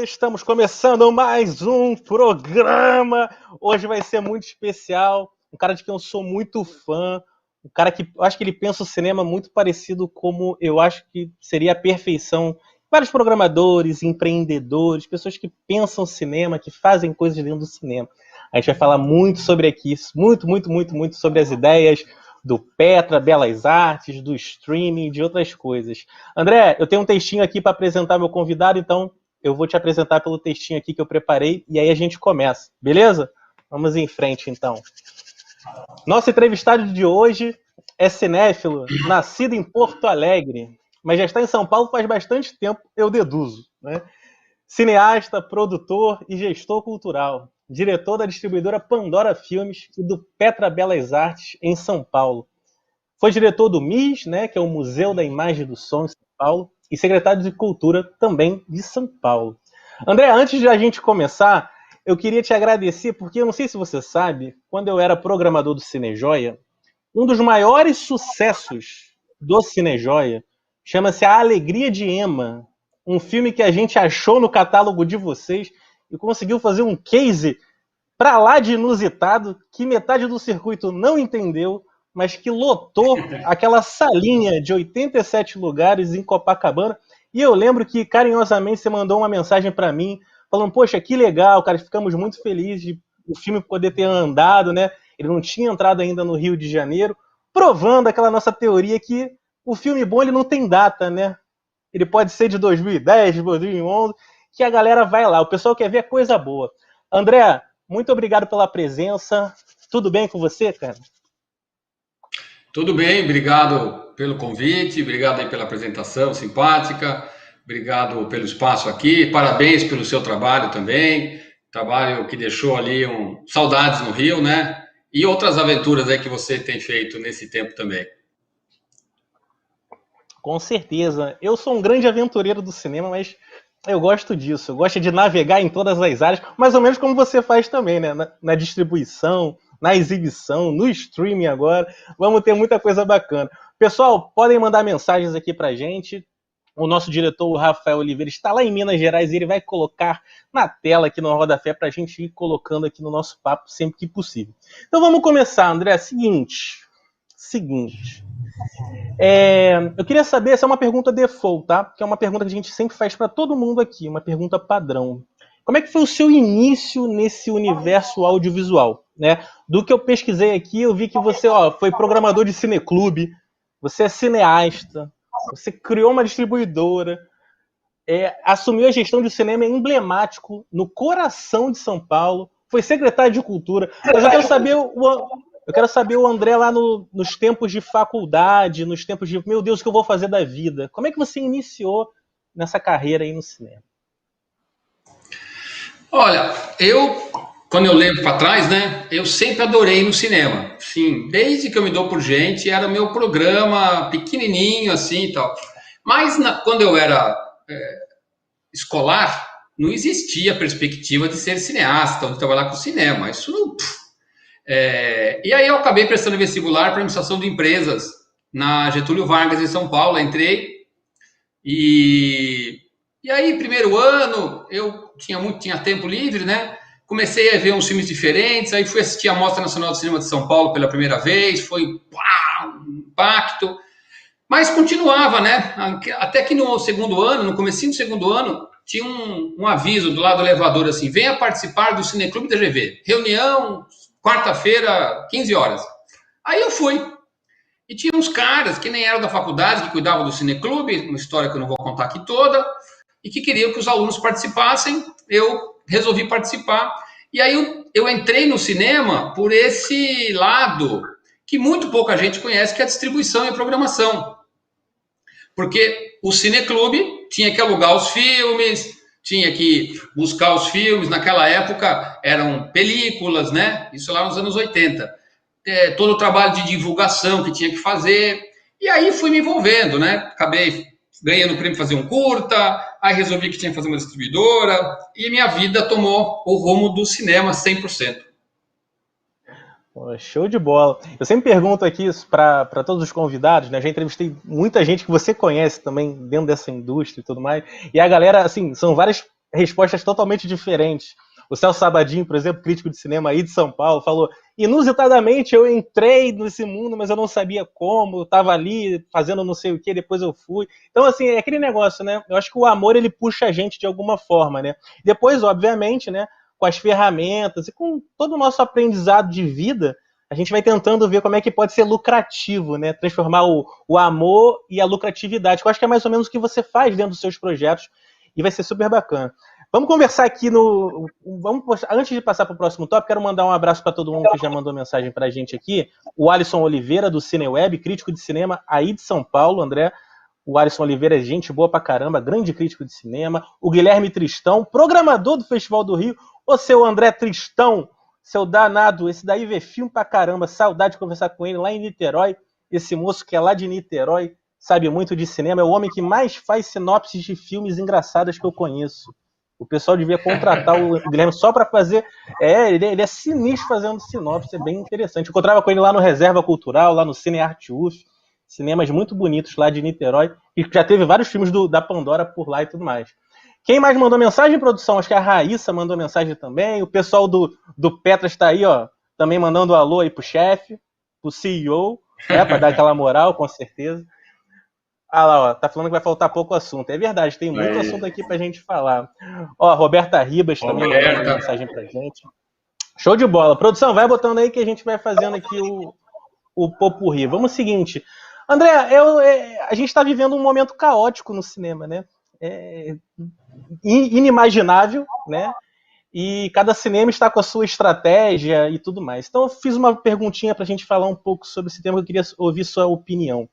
Estamos começando mais um programa. Hoje vai ser muito especial. Um cara de quem eu sou muito fã. Um cara que eu acho que ele pensa o cinema muito parecido como eu acho que seria a perfeição. Vários programadores, empreendedores, pessoas que pensam cinema, que fazem coisas dentro do cinema. A gente vai falar muito sobre aqui, muito sobre as ideias do Petra, Belas Artes, do streaming, de outras coisas. André, eu tenho um textinho aqui para apresentar meu convidado, então eu vou te apresentar pelo textinho aqui que eu preparei e aí a gente começa, beleza? Vamos em frente, então. Nosso entrevistado de hoje é cinéfilo, nascido em Porto Alegre, mas já está em São Paulo faz bastante tempo, eu deduzo, né? Cineasta, produtor e gestor cultural, diretor da distribuidora Pandora Filmes e do Petra Belas Artes em São Paulo. Foi diretor do MIS, né, que é o Museu da Imagem e do Som em São Paulo, e secretário de Cultura também de São Paulo. André, antes de a gente começar, eu queria te agradecer, porque eu não sei se você sabe, quando eu era programador do Cinejoia, um dos maiores sucessos do Cinejoia chama-se A Alegria de Emma, um filme que a gente achou no catálogo de vocês e conseguiu fazer um case para lá de inusitado, que metade do circuito não entendeu, mas que lotou aquela salinha de 87 lugares em Copacabana. E eu lembro que carinhosamente você mandou uma mensagem para mim, falando, poxa, que legal, cara, ficamos muito felizes de o filme poder ter andado, né? Ele não tinha entrado ainda no Rio de Janeiro, provando aquela nossa teoria que o filme bom ele não tem data, né? Ele pode ser de 2010, de 2011, que a galera vai lá. O pessoal quer ver coisa boa. André, muito obrigado pela presença. Tudo bem com você, cara? Tudo bem, obrigado pelo convite, obrigado aí pela apresentação simpática, obrigado pelo espaço aqui, parabéns pelo seu trabalho também, trabalho que deixou ali saudades no Rio, né? E outras aventuras aí que você tem feito nesse tempo também. Com certeza. Eu sou um grande aventureiro do cinema, mas eu gosto disso. Eu gosto de navegar em todas as áreas, mais ou menos como você faz também, né? Na distribuição, na exibição, no streaming agora. Vamos ter muita coisa bacana. Pessoal, podem mandar mensagens aqui pra gente. O nosso diretor, o Rafael Oliveira, está lá em Minas Gerais e ele vai colocar na tela aqui no Rodafé para a gente ir colocando aqui no nosso papo sempre que possível. Então vamos começar, André. Seguinte. Eu queria saber, essa é uma pergunta default, tá? Que é uma pergunta que a gente sempre faz para todo mundo aqui, uma pergunta padrão. Como é que foi o seu início nesse universo audiovisual, né? Do que eu pesquisei aqui, eu vi que você, foi programador de cineclube, você é cineasta, você criou uma distribuidora, assumiu a gestão de cinema emblemático no coração de São Paulo, foi secretário de Cultura. Mas eu quero saber o André lá nos tempos de faculdade, nos tempos de, meu Deus, o que eu vou fazer da vida? Como é que você iniciou nessa carreira aí no cinema? Olha, quando eu lembro para trás, né, eu sempre adorei no cinema. Sim, desde que eu me dou por gente, era meu programa pequenininho assim e tal. Mas quando eu era escolar, não existia a perspectiva de ser cineasta, ou de trabalhar com cinema. Isso não. E aí eu acabei prestando vestibular para administração de empresas na Getúlio Vargas, em São Paulo. Entrei e aí, primeiro ano, eu tinha tempo livre, né? Comecei a ver uns filmes diferentes, aí fui assistir a Mostra Nacional de Cinema de São Paulo pela primeira vez, foi um impacto. Mas continuava, né? Até que no segundo ano, no comecinho do segundo ano, tinha um aviso do lado do elevador assim: venha participar do Cineclube da GV. Reunião, quarta-feira, 15 horas. Aí eu fui. E tinha uns caras que nem eram da faculdade, que cuidavam do Cineclube, uma história que eu não vou contar aqui toda, e que queriam que os alunos participassem. Eu resolvi participar. E aí eu entrei no cinema por esse lado que muito pouca gente conhece, que é a distribuição e a programação. Porque o Cineclube tinha que alugar os filmes, tinha que buscar os filmes. Naquela época eram películas, né? Isso lá nos anos 80. Todo o trabalho de divulgação que tinha que fazer. E aí fui me envolvendo, né? Acabei ganhando o prêmio para fazer um curta, aí resolvi que tinha que fazer uma distribuidora, e minha vida tomou o rumo do cinema 100%. Pô, show de bola. Eu sempre pergunto aqui para todos os convidados, né? Já entrevistei muita gente que você conhece também dentro dessa indústria e tudo mais. E a galera, assim, são várias respostas totalmente diferentes. O Celso Sabadin, por exemplo, crítico de cinema aí de São Paulo, falou: inusitadamente eu entrei nesse mundo, mas eu não sabia como, eu estava ali fazendo não sei o que, depois eu fui. Então, assim, é aquele negócio, né? Eu acho que o amor ele puxa a gente de alguma forma, né? Depois, obviamente, né? Com as ferramentas e com todo o nosso aprendizado de vida, a gente vai tentando ver como é que pode ser lucrativo, né? Transformar o amor e a lucratividade, que eu acho que é mais ou menos o que você faz dentro dos seus projetos e vai ser super bacana. Vamos conversar aqui no. Antes de passar para o próximo tópico, quero mandar um abraço para todo mundo que já mandou mensagem para a gente aqui. O Alisson Oliveira, do Cineweb, crítico de cinema aí de São Paulo, André. O Alisson Oliveira é gente boa pra caramba, grande crítico de cinema. O Guilherme Tristão, programador do Festival do Rio. Ô, seu André Tristão, seu danado, esse daí vê filme pra caramba. Saudade de conversar com ele lá em Niterói. Esse moço que é lá de Niterói, sabe muito de cinema. É o homem que mais faz sinopses de filmes engraçadas que eu conheço. O pessoal devia contratar o Guilherme só para fazer. Ele é sinistro fazendo sinopse, é bem interessante. Eu encontrava com ele lá no Reserva Cultural, lá no Cine Arte UF. Cinemas muito bonitos lá de Niterói. E já teve vários filmes da Pandora por lá e tudo mais. Quem mais mandou mensagem, produção? Acho que a Raíssa mandou mensagem também. O pessoal do Petras está aí, ó, também mandando um alô aí pro chefe, pro CEO, né, para dar aquela moral, com certeza. Ah lá, ó, tá falando que vai faltar pouco assunto. É verdade, tem muito assunto aqui pra gente falar. Ó, Roberta Ribas também mandando mensagem pra gente. Show de bola. Produção, vai botando aí que a gente vai fazendo aqui o popurri. Vamos ao seguinte. André, a gente está vivendo um momento caótico no cinema, né? Inimaginável, né? E cada cinema está com a sua estratégia e tudo mais. Então eu fiz uma perguntinha para a gente falar um pouco sobre esse tema, que eu queria ouvir sua opinião.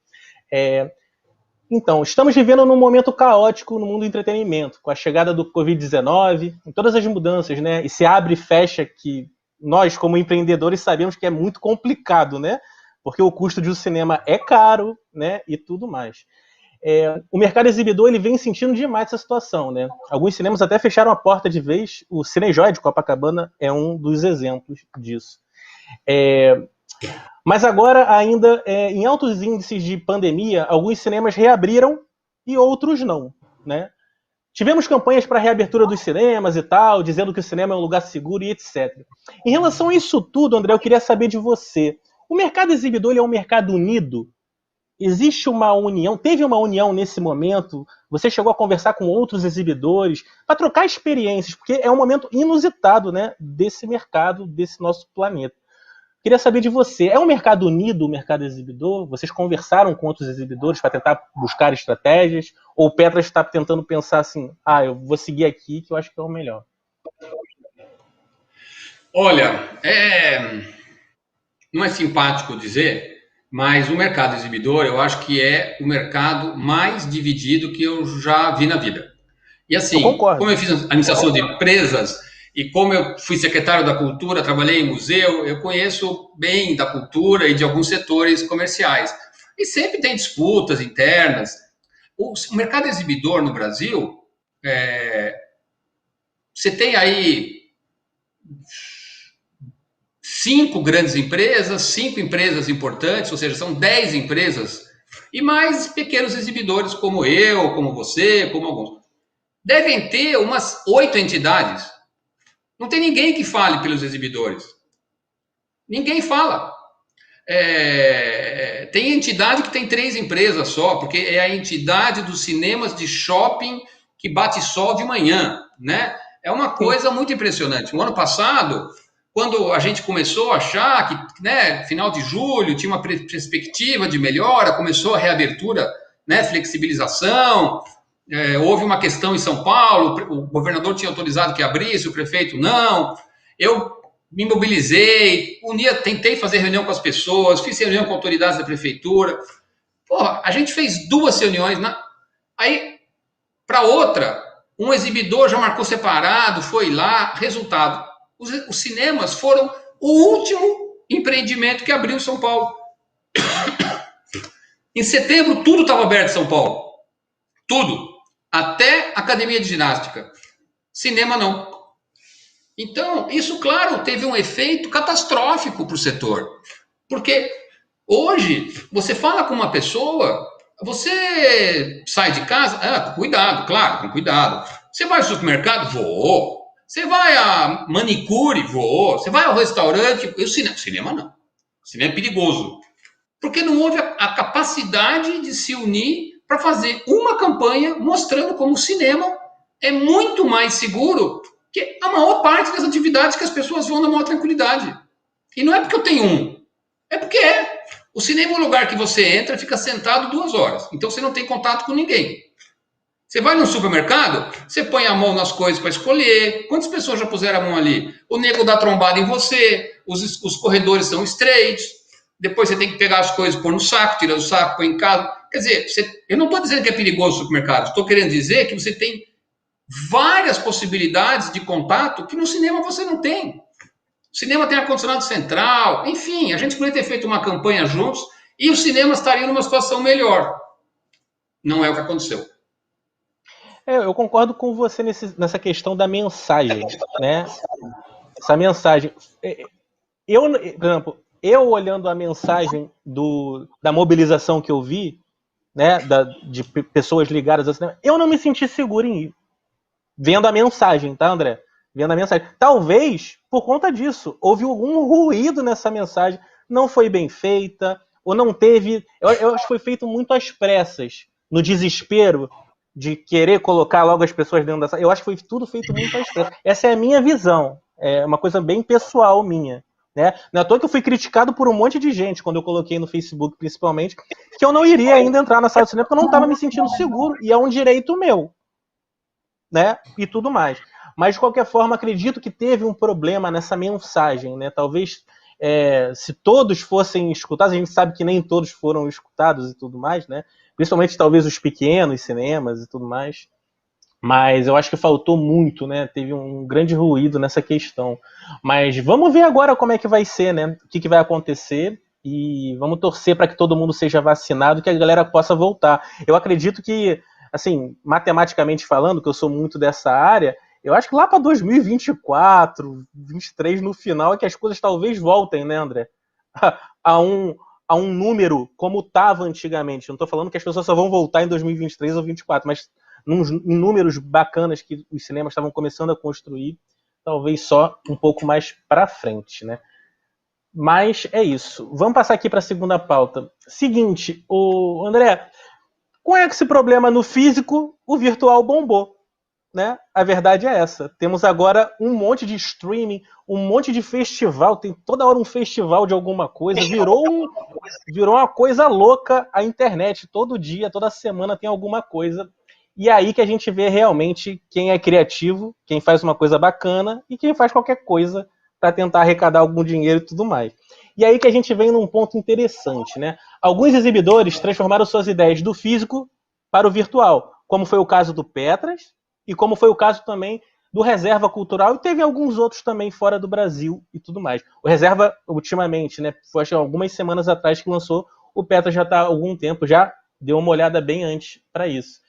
Então, estamos vivendo num momento caótico no mundo do entretenimento, com a chegada do Covid-19, com todas as mudanças, né? E se abre e fecha, que nós, como empreendedores, sabemos que é muito complicado, né? Porque o custo de um cinema é caro, né? E tudo mais. O mercado exibidor ele vem sentindo demais essa situação, né? Alguns cinemas até fecharam a porta de vez. O Cinejoy de Copacabana é um dos exemplos disso. Mas agora, ainda em altos índices de pandemia, alguns cinemas reabriram e outros não, né? Tivemos campanhas para reabertura dos cinemas e tal, dizendo que o cinema é um lugar seguro e etc. Em relação a isso tudo, André, eu queria saber de você. O mercado exibidor ele é um mercado unido? Existe uma união? Teve uma união nesse momento? Você chegou a conversar com outros exibidores para trocar experiências? Porque é um momento inusitado, né, desse mercado, desse nosso planeta. Queria saber de você, é um mercado unido, o mercado exibidor? Vocês conversaram com outros exibidores para tentar buscar estratégias? Ou o Petras está tentando pensar assim, eu vou seguir aqui que eu acho que é o melhor? Olha, não é simpático dizer, mas o mercado exibidor eu acho que é o mercado mais dividido que eu já vi na vida. E assim, como eu fiz administração de empresas e como eu fui secretário da cultura, trabalhei em museu, eu conheço bem da cultura e de alguns setores comerciais. E sempre tem disputas internas. O mercado exibidor no Brasil, você tem aí 5 grandes empresas, 5 empresas importantes, ou seja, são 10 empresas, e mais pequenos exibidores como eu, como você, como alguns. Devem ter umas 8 entidades. Não tem ninguém que fale pelos exibidores. Ninguém fala. Tem entidade que tem 3 empresas só, porque é a entidade dos cinemas de shopping que bate sol de manhã, né? É uma coisa muito impressionante. No ano passado, quando a gente começou a achar que, né, final de julho tinha uma perspectiva de melhora, começou a reabertura, né, flexibilização, houve uma questão em São Paulo, o governador tinha autorizado que abrisse, o prefeito não. Eu me mobilizei, tentei fazer reunião com as pessoas, fiz reunião com autoridades da prefeitura. Porra, a gente fez 2 reuniões. Aí, para outra, um exibidor já marcou separado, foi lá, resultado. Os cinemas foram o último empreendimento que abriu em São Paulo. Em setembro, tudo estava aberto em São Paulo. Tudo. Até academia de ginástica. Cinema, não. Então, isso, claro, teve um efeito catastrófico para o setor. Porque hoje, você fala com uma pessoa, você sai de casa, cuidado, claro, com cuidado. Você vai ao supermercado? Vou. Você vai a manicure? Vou. Você vai ao restaurante? E o cinema? Cinema não. O cinema é perigoso. Porque não houve a capacidade de se unir para fazer uma campanha mostrando como o cinema é muito mais seguro que a maior parte das atividades que as pessoas vão na maior tranquilidade. E não é porque eu tenho um, é porque é. O cinema é um lugar que você entra e fica sentado 2 horas. Então você não tem contato com ninguém. Você vai no supermercado, você põe a mão nas coisas para escolher. Quantas pessoas já puseram a mão ali? O nego dá trombada em você, os corredores são estreitos. Depois você tem que pegar as coisas, pôr no saco, tira do saco, põe em casa. Quer dizer, eu não estou dizendo que é perigoso o supermercado, estou querendo dizer que você tem várias possibilidades de contato que no cinema você não tem. O cinema tem ar-condicionado central, enfim, a gente poderia ter feito uma campanha juntos e o cinema estaria numa situação melhor. Não é o que aconteceu. Eu concordo com você nessa questão da mensagem, né? Essa mensagem. Por exemplo, eu olhando a mensagem da mobilização que eu vi, né, de pessoas ligadas ao cinema, eu não me senti seguro em ir. Vendo a mensagem, tá, André? Vendo a mensagem. Talvez, por conta disso, houve algum ruído nessa mensagem, não foi bem feita, ou não teve... Eu acho que foi feito muito às pressas, no desespero de querer colocar logo as pessoas dentro da sala. Eu acho que foi tudo feito muito às pressas. Essa é a minha visão. É uma coisa bem pessoal minha. Né? Não é à toa que eu fui criticado por um monte de gente, quando eu coloquei no Facebook, principalmente, que eu não iria ainda entrar na sala de cinema porque eu não estava me sentindo seguro, e é um direito meu. Né? E tudo mais. Mas, de qualquer forma, acredito que teve um problema nessa mensagem. Né? Talvez, se todos fossem escutados, a gente sabe que nem todos foram escutados e tudo mais, né? Principalmente, talvez, os pequenos cinemas e tudo mais. Mas eu acho que faltou muito, né? Teve um grande ruído nessa questão. Mas vamos ver agora como é que vai ser, né? O que vai acontecer. E vamos torcer para que todo mundo seja vacinado, que a galera possa voltar. Eu acredito que, assim, matematicamente falando, que eu sou muito dessa área, eu acho que lá para 2024, 2023, no final, é que as coisas talvez voltem, né, André? A um número como estava antigamente. Não estou falando que as pessoas só vão voltar em 2023 ou 2024, mas em números bacanas que os cinemas estavam começando a construir, talvez só um pouco mais para frente, né? Mas é isso. Vamos passar aqui para a segunda pauta. Seguinte, o André, com esse problema no físico, o virtual bombou. Né? A verdade é essa. Temos agora um monte de streaming, um monte de festival, tem toda hora um festival de alguma coisa, virou uma coisa louca a internet. Todo dia, toda semana tem alguma coisa. E é aí que a gente vê realmente quem é criativo, quem faz uma coisa bacana e quem faz qualquer coisa para tentar arrecadar algum dinheiro e tudo mais. E aí que a gente vem num ponto interessante, né? Alguns exibidores transformaram suas ideias do físico para o virtual, como foi o caso do Petras, e como foi o caso também do Reserva Cultural, e teve alguns outros também fora do Brasil e tudo mais. O Reserva, ultimamente, né, foi acho, algumas semanas atrás que lançou, o Petras já está há algum tempo, já deu uma olhada bem antes para isso.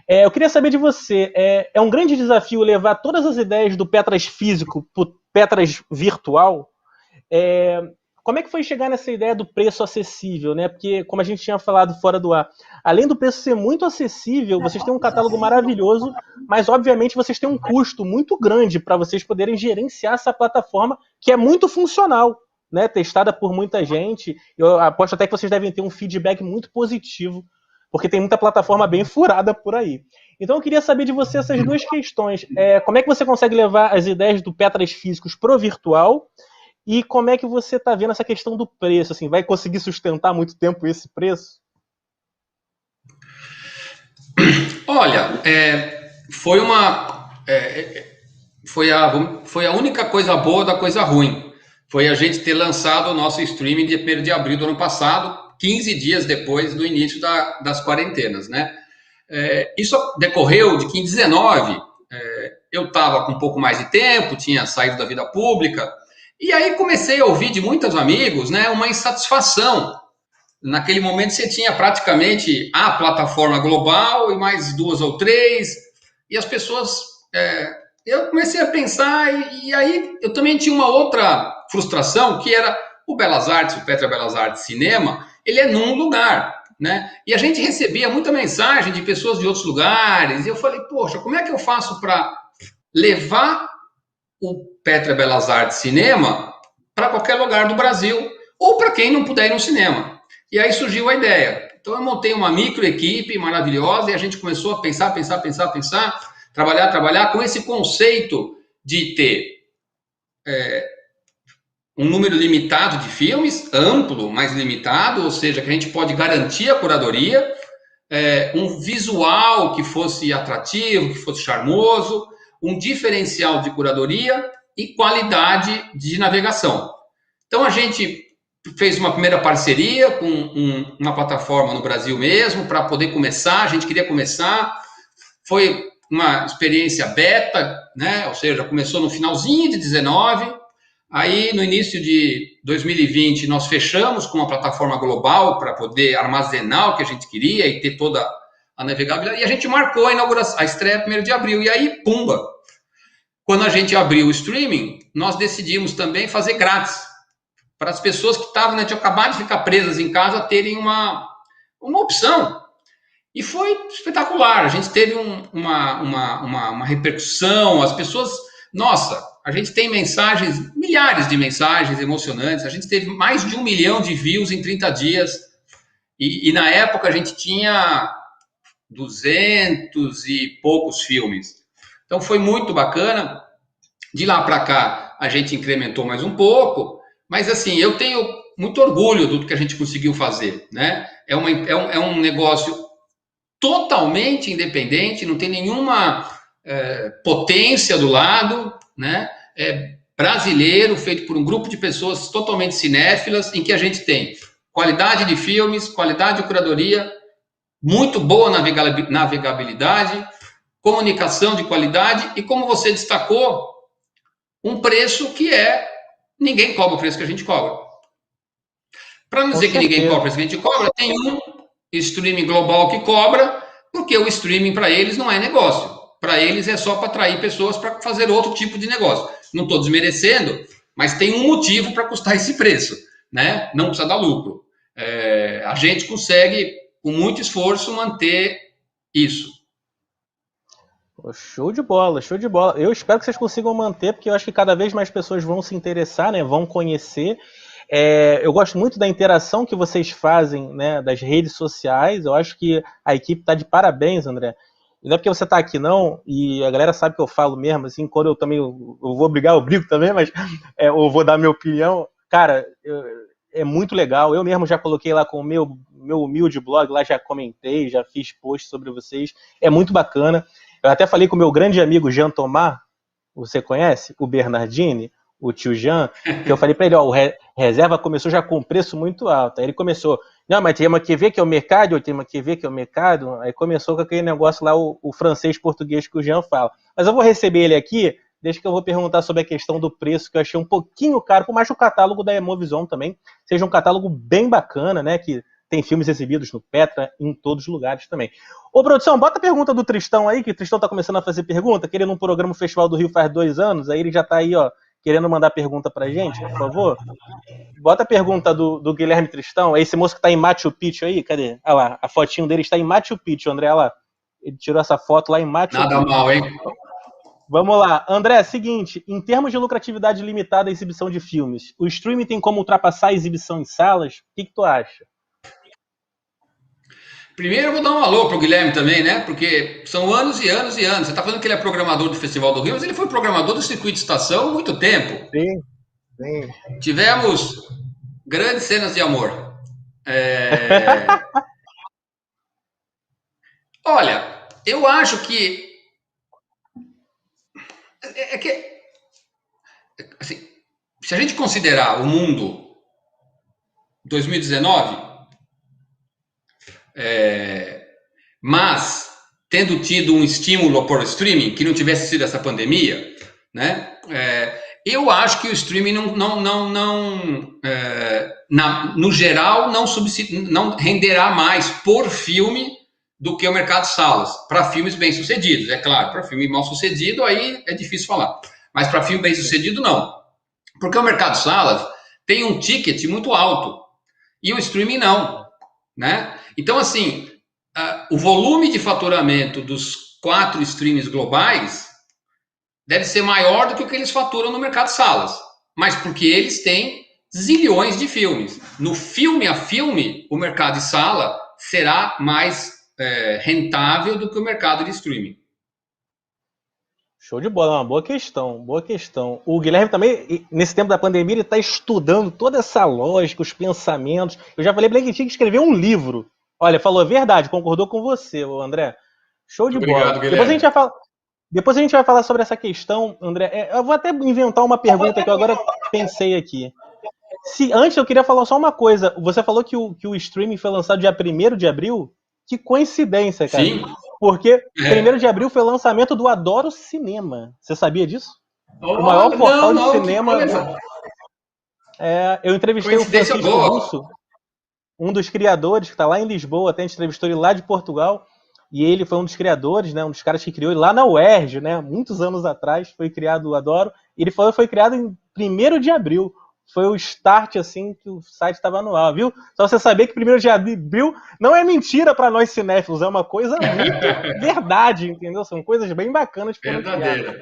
Eu queria saber de você, é um grande desafio levar todas as ideias do Petras físico para o Petras virtual? Como é que foi chegar nessa ideia do preço acessível, né? Porque, como a gente tinha falado fora do ar, além do preço ser muito acessível, vocês têm um catálogo maravilhoso, mas, obviamente, vocês têm um custo muito grande para vocês poderem gerenciar essa plataforma, que é muito funcional, né? Testada por muita gente. Eu aposto até que vocês devem ter um feedback muito positivo, porque tem muita plataforma bem furada por aí. Então, eu queria saber de você essas duas questões. Como é que você consegue levar as ideias do Petras físicos pro virtual? E como é que você está vendo essa questão do preço? Assim, vai conseguir sustentar muito tempo esse preço? Olha, foi foi a única coisa boa da coisa ruim. Foi a gente ter lançado o nosso streaming de 1º de abril do ano passado, 15 dias depois do início das quarentenas, né? Isso decorreu de que em 19 eu estava com um pouco mais de tempo, tinha saído da vida pública, e aí comecei a ouvir de muitos amigos, né, uma insatisfação. Naquele momento você tinha praticamente a plataforma global e mais 2 ou 3, e as pessoas eu comecei a pensar, e aí eu também tinha uma outra frustração, que era o Belas Artes, o Petra Belas Artes Cinema, ele é num lugar, né? E a gente recebia muita mensagem de pessoas de outros lugares, e eu falei, poxa, como é que eu faço para levar o Petra Belas Artes Cinema para qualquer lugar do Brasil, ou para quem não puder ir no cinema? E aí surgiu a ideia. Então eu montei uma micro equipe maravilhosa e a gente começou a pensar, trabalhar com esse conceito de ter um número limitado de filmes, amplo, mas limitado, ou seja, que a gente pode garantir a curadoria, um visual que fosse atrativo, que fosse charmoso, um diferencial de curadoria e qualidade de navegação. Então a gente fez uma primeira parceria com uma plataforma no Brasil mesmo, para poder começar, a gente queria começar, foi uma experiência beta, né? Ou seja, começou no finalzinho de 19, aí no início de 2020 nós fechamos com uma plataforma global para poder armazenar o que a gente queria e ter toda a navegabilidade, e a gente marcou a inauguração, a estreia 1º de abril, e aí, pumba! Quando a gente abriu o streaming, nós decidimos também fazer grátis, para as pessoas que estavam, né, tinham acabado de ficar presas em casa, terem uma opção. E foi espetacular, a gente teve uma repercussão, as pessoas, nossa, a gente tem mensagens, milhares de mensagens emocionantes, a gente teve mais de 1 milhão de views em 30 dias, e na época a gente tinha 200 e poucos filmes. Então foi muito bacana. De lá para cá a gente incrementou mais um pouco, mas assim, eu tenho muito orgulho do que a gente conseguiu fazer, né? É um negócio totalmente independente, não tem nenhuma potência do lado, né? É brasileiro, feito por um grupo de pessoas totalmente cinéfilas, em que a gente tem qualidade de filmes, qualidade de curadoria, muito boa navegabilidade, comunicação de qualidade e, como você destacou, um preço que ninguém cobra o preço que a gente cobra. Para não dizer que ninguém cobra o preço que a gente cobra, tem um streaming global que cobra, porque o streaming para eles não é negócio. Para eles é só para atrair pessoas para fazer outro tipo de negócio. Não estou desmerecendo, mas tem um motivo para custar esse preço, né? Não precisa dar lucro. A gente consegue, com muito esforço, manter isso. Show de bola, show de bola. Eu espero que vocês consigam manter, porque eu acho que cada vez mais pessoas vão se interessar, né? Vão conhecer. Eu gosto muito da interação que vocês fazem, né? Das redes sociais. Eu acho que a equipe está de parabéns, André. E não é porque você está aqui, não, e a galera sabe que eu falo mesmo, assim, quando eu também eu vou brigar, eu brigo também, mas eu vou dar minha opinião. Cara, é muito legal. Eu mesmo já coloquei lá com o meu humilde blog, lá já comentei, já fiz post sobre vocês. É muito bacana. Eu até falei com o meu grande amigo Jean Thomas, você conhece? O Bernardini, o tio Jean, que eu falei para ele, ó, o reserva começou já com preço muito alto. Aí ele começou, não, mas tem que ver que é o mercado, tem que ver que é o mercado. Aí começou com aquele negócio lá, o francês-português que o Jean fala. Mas eu vou receber ele aqui, desde que eu vou perguntar sobre a questão do preço, que eu achei um pouquinho caro, por mais que o catálogo da Emovision também seja um catálogo bem bacana, né, que tem filmes exibidos no Petra, em todos os lugares também. Ô, produção, bota a pergunta do Tristão aí, que o Tristão tá começando a fazer pergunta, querendo um programa Festival do Rio faz 2 anos, aí ele já tá aí, ó, querendo mandar pergunta pra gente, por favor. Bota a pergunta do Guilherme Tristão, esse moço que tá em Machu Picchu aí, cadê? Olha lá, a fotinho dele está em Machu Picchu, André, olha lá. Ele tirou essa foto lá em Machu Picchu. Nada mal, hein? Vamos lá. André, seguinte, em termos de lucratividade limitada à exibição de filmes, o streaming tem como ultrapassar a exibição em salas? O que tu acha? Primeiro eu vou dar um alô pro Guilherme também, né? Porque são anos e anos e anos. Você tá falando que ele é programador do Festival do Rio, mas ele foi programador do Circuito de Estação há muito tempo. Sim, sim. Tivemos grandes cenas de amor. Olha, eu acho que assim, se a gente considerar o mundo 2019, mas tendo tido um estímulo por streaming, que não tivesse sido essa pandemia, né? Eu acho que o streaming no geral não renderá mais por filme do que o mercado salas, para filmes bem-sucedidos. É claro, para filme mal-sucedido, aí é difícil falar. Mas para filme bem-sucedido, não. Porque o mercado salas tem um ticket muito alto e o streaming não, né? Então, assim, o volume de faturamento dos 4 streams globais deve ser maior do que o que eles faturam no mercado salas, mas porque eles têm zilhões de filmes. No filme a filme, o mercado de sala será mais rentável do que o mercado de streaming. Show de bola, uma boa questão, boa questão. O Guilherme também, nesse tempo da pandemia, ele está estudando toda essa lógica, os pensamentos. Eu já falei para ele que tinha que escrever um livro. Olha, falou a verdade, concordou com você, André. Show de Muito bola. obrigado, Guilherme. Depois a gente vai falar sobre essa questão, André. Eu vou até inventar uma pergunta que eu agora pensei aqui. Antes eu queria falar só uma coisa. Você falou que o streaming foi lançado dia 1º de abril? Que coincidência, cara. Sim. Porque 1º de abril foi o lançamento do Adoro Cinema. Você sabia disso? O maior portal de cinema. Eu entrevistei o Francisco Russo, um dos criadores, que está lá em Lisboa, até a gente entrevistou ele lá de Portugal. E ele foi um dos criadores, né, um dos caras que criou ele lá na UERJ, né, muitos anos atrás, foi criado o Adoro. E ele falou que foi criado em 1º de abril. Foi o start, assim, que o site estava no ar, viu? Só você saber que 1º de abril não é mentira para nós cinéfilos, é uma coisa muito verdade, entendeu? São coisas bem bacanas. Verdadeira.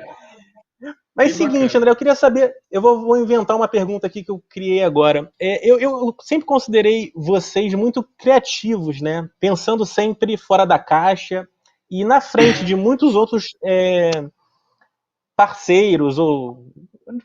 Mas seguinte, André, eu queria saber, eu vou inventar uma pergunta aqui que eu criei agora. Eu sempre considerei vocês muito criativos, né? Pensando sempre fora da caixa e na frente de muitos outros parceiros, ou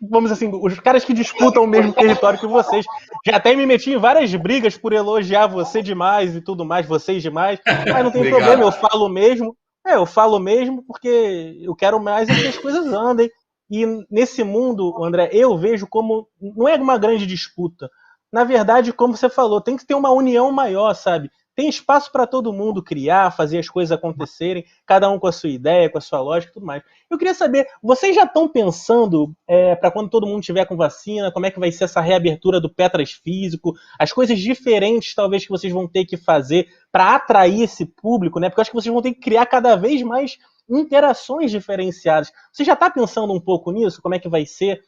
vamos dizer assim, os caras que disputam o mesmo território que vocês. Já até me meti em várias brigas por elogiar você demais e tudo mais, vocês demais, mas não tem problema, eu falo mesmo. Eu falo mesmo porque eu quero mais é que as coisas andem. E nesse mundo, André, eu vejo como não é uma grande disputa. Na verdade, como você falou, tem que ter uma união maior, sabe? Tem espaço para todo mundo criar, fazer as coisas acontecerem, cada um com a sua ideia, com a sua lógica e tudo mais. Eu queria saber, vocês já estão pensando para quando todo mundo tiver com vacina, como é que vai ser essa reabertura do Petras físico, as coisas diferentes talvez que vocês vão ter que fazer para atrair esse público, né? Porque eu acho que vocês vão ter que criar cada vez mais interações diferenciadas. Você já está pensando um pouco nisso? Como é que vai ser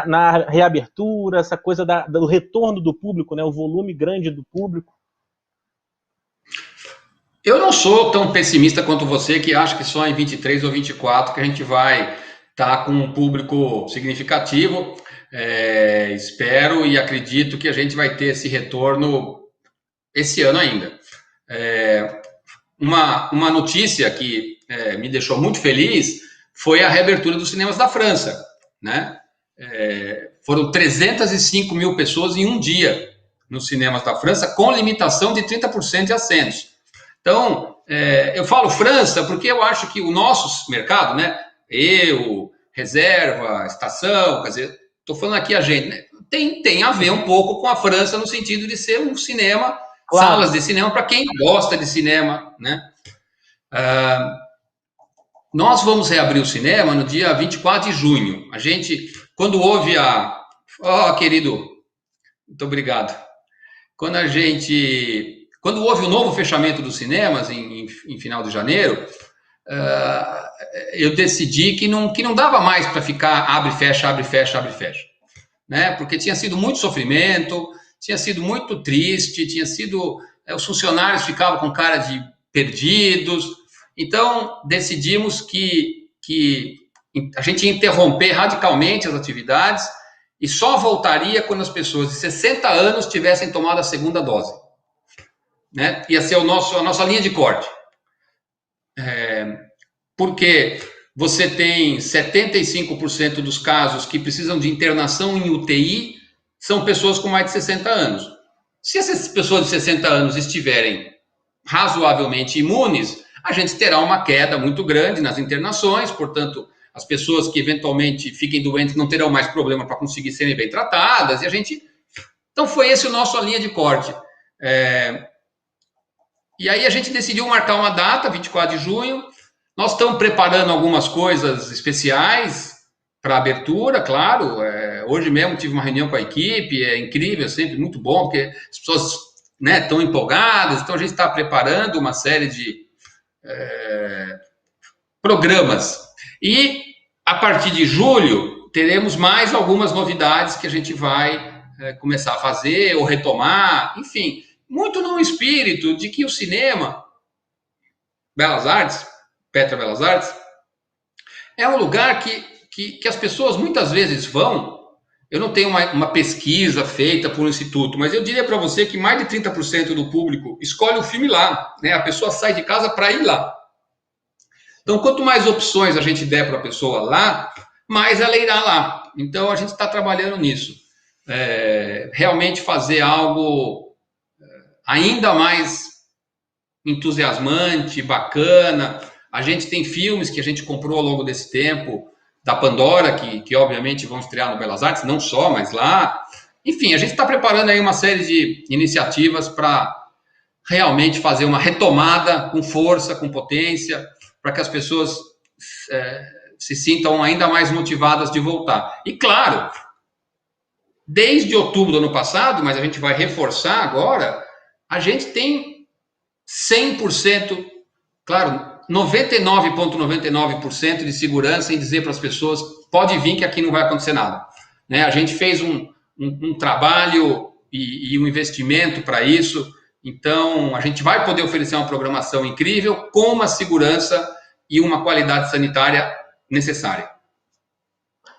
na reabertura, essa coisa do retorno do público, né? O volume grande do público? Eu não sou tão pessimista quanto você, que acha que só em 23 ou 24 que a gente vai estar com um público significativo. Espero e acredito que a gente vai ter esse retorno esse ano ainda. Uma notícia que me deixou muito feliz foi a reabertura dos cinemas da França, né? Foram 305 mil pessoas em um dia nos cinemas da França, com limitação de 30% de assentos. Então, eu falo França porque eu acho que o nosso mercado, né? Reserva, estação, quer dizer, estou falando aqui a gente, né? Tem a ver um pouco com a França no sentido de ser um cinema, claro, salas de cinema para quem gosta de cinema, né? Nós vamos reabrir o cinema no dia 24 de junho. A gente, quando houve querido, muito obrigado. Quando houve o novo fechamento dos cinemas em final de janeiro, eu decidi que não dava mais para ficar abre, fecha, né? Porque tinha sido muito sofrimento, tinha sido muito triste, os funcionários ficavam com cara de perdidos. Então, decidimos que a gente ia interromper radicalmente as atividades e só voltaria quando as pessoas de 60 anos tivessem tomado a segunda dose. Né? Ia ser a nossa linha de corte. Porque você tem 75% dos casos que precisam de internação em UTI são pessoas com mais de 60 anos. Se essas pessoas de 60 anos estiverem razoavelmente imunes, a gente terá uma queda muito grande nas internações, portanto, as pessoas que eventualmente fiquem doentes não terão mais problema para conseguir serem bem tratadas, e a gente... Então, foi esse o nosso linha de corte. E aí a gente decidiu marcar uma data, 24 de junho. Nós estamos preparando algumas coisas especiais para a abertura, claro. Hoje mesmo tive uma reunião com a equipe, é incrível, sempre muito bom, porque as pessoas, né, estão empolgadas. Então a gente está preparando uma série programas. E a partir de julho teremos mais algumas novidades que a gente vai começar a fazer ou retomar, enfim, muito no espírito de que o cinema, Belas Artes, Petra Belas Artes, é um lugar que as pessoas muitas vezes vão. Eu não tenho uma pesquisa feita por um instituto, mas eu diria para você que mais de 30% do público escolhe o filme lá, né? A pessoa sai de casa para ir lá. Então, quanto mais opções a gente der para a pessoa lá, mais ela irá lá. Então, a gente está trabalhando nisso. Realmente fazer algo ainda mais entusiasmante, bacana. A gente tem filmes que a gente comprou ao longo desse tempo, da Pandora, que obviamente vão estrear no Belas Artes, não só, mas lá. Enfim, a gente está preparando aí uma série de iniciativas para realmente fazer uma retomada com força, com potência, para que as pessoas se sintam ainda mais motivadas de voltar. E claro, desde outubro do ano passado, mas a gente vai reforçar agora, a gente tem 100%, claro, 99,99% de segurança em dizer para as pessoas, pode vir que aqui não vai acontecer nada. Né? A gente fez um trabalho e um investimento para isso. Então, a gente vai poder oferecer uma programação incrível com uma segurança e uma qualidade sanitária necessária.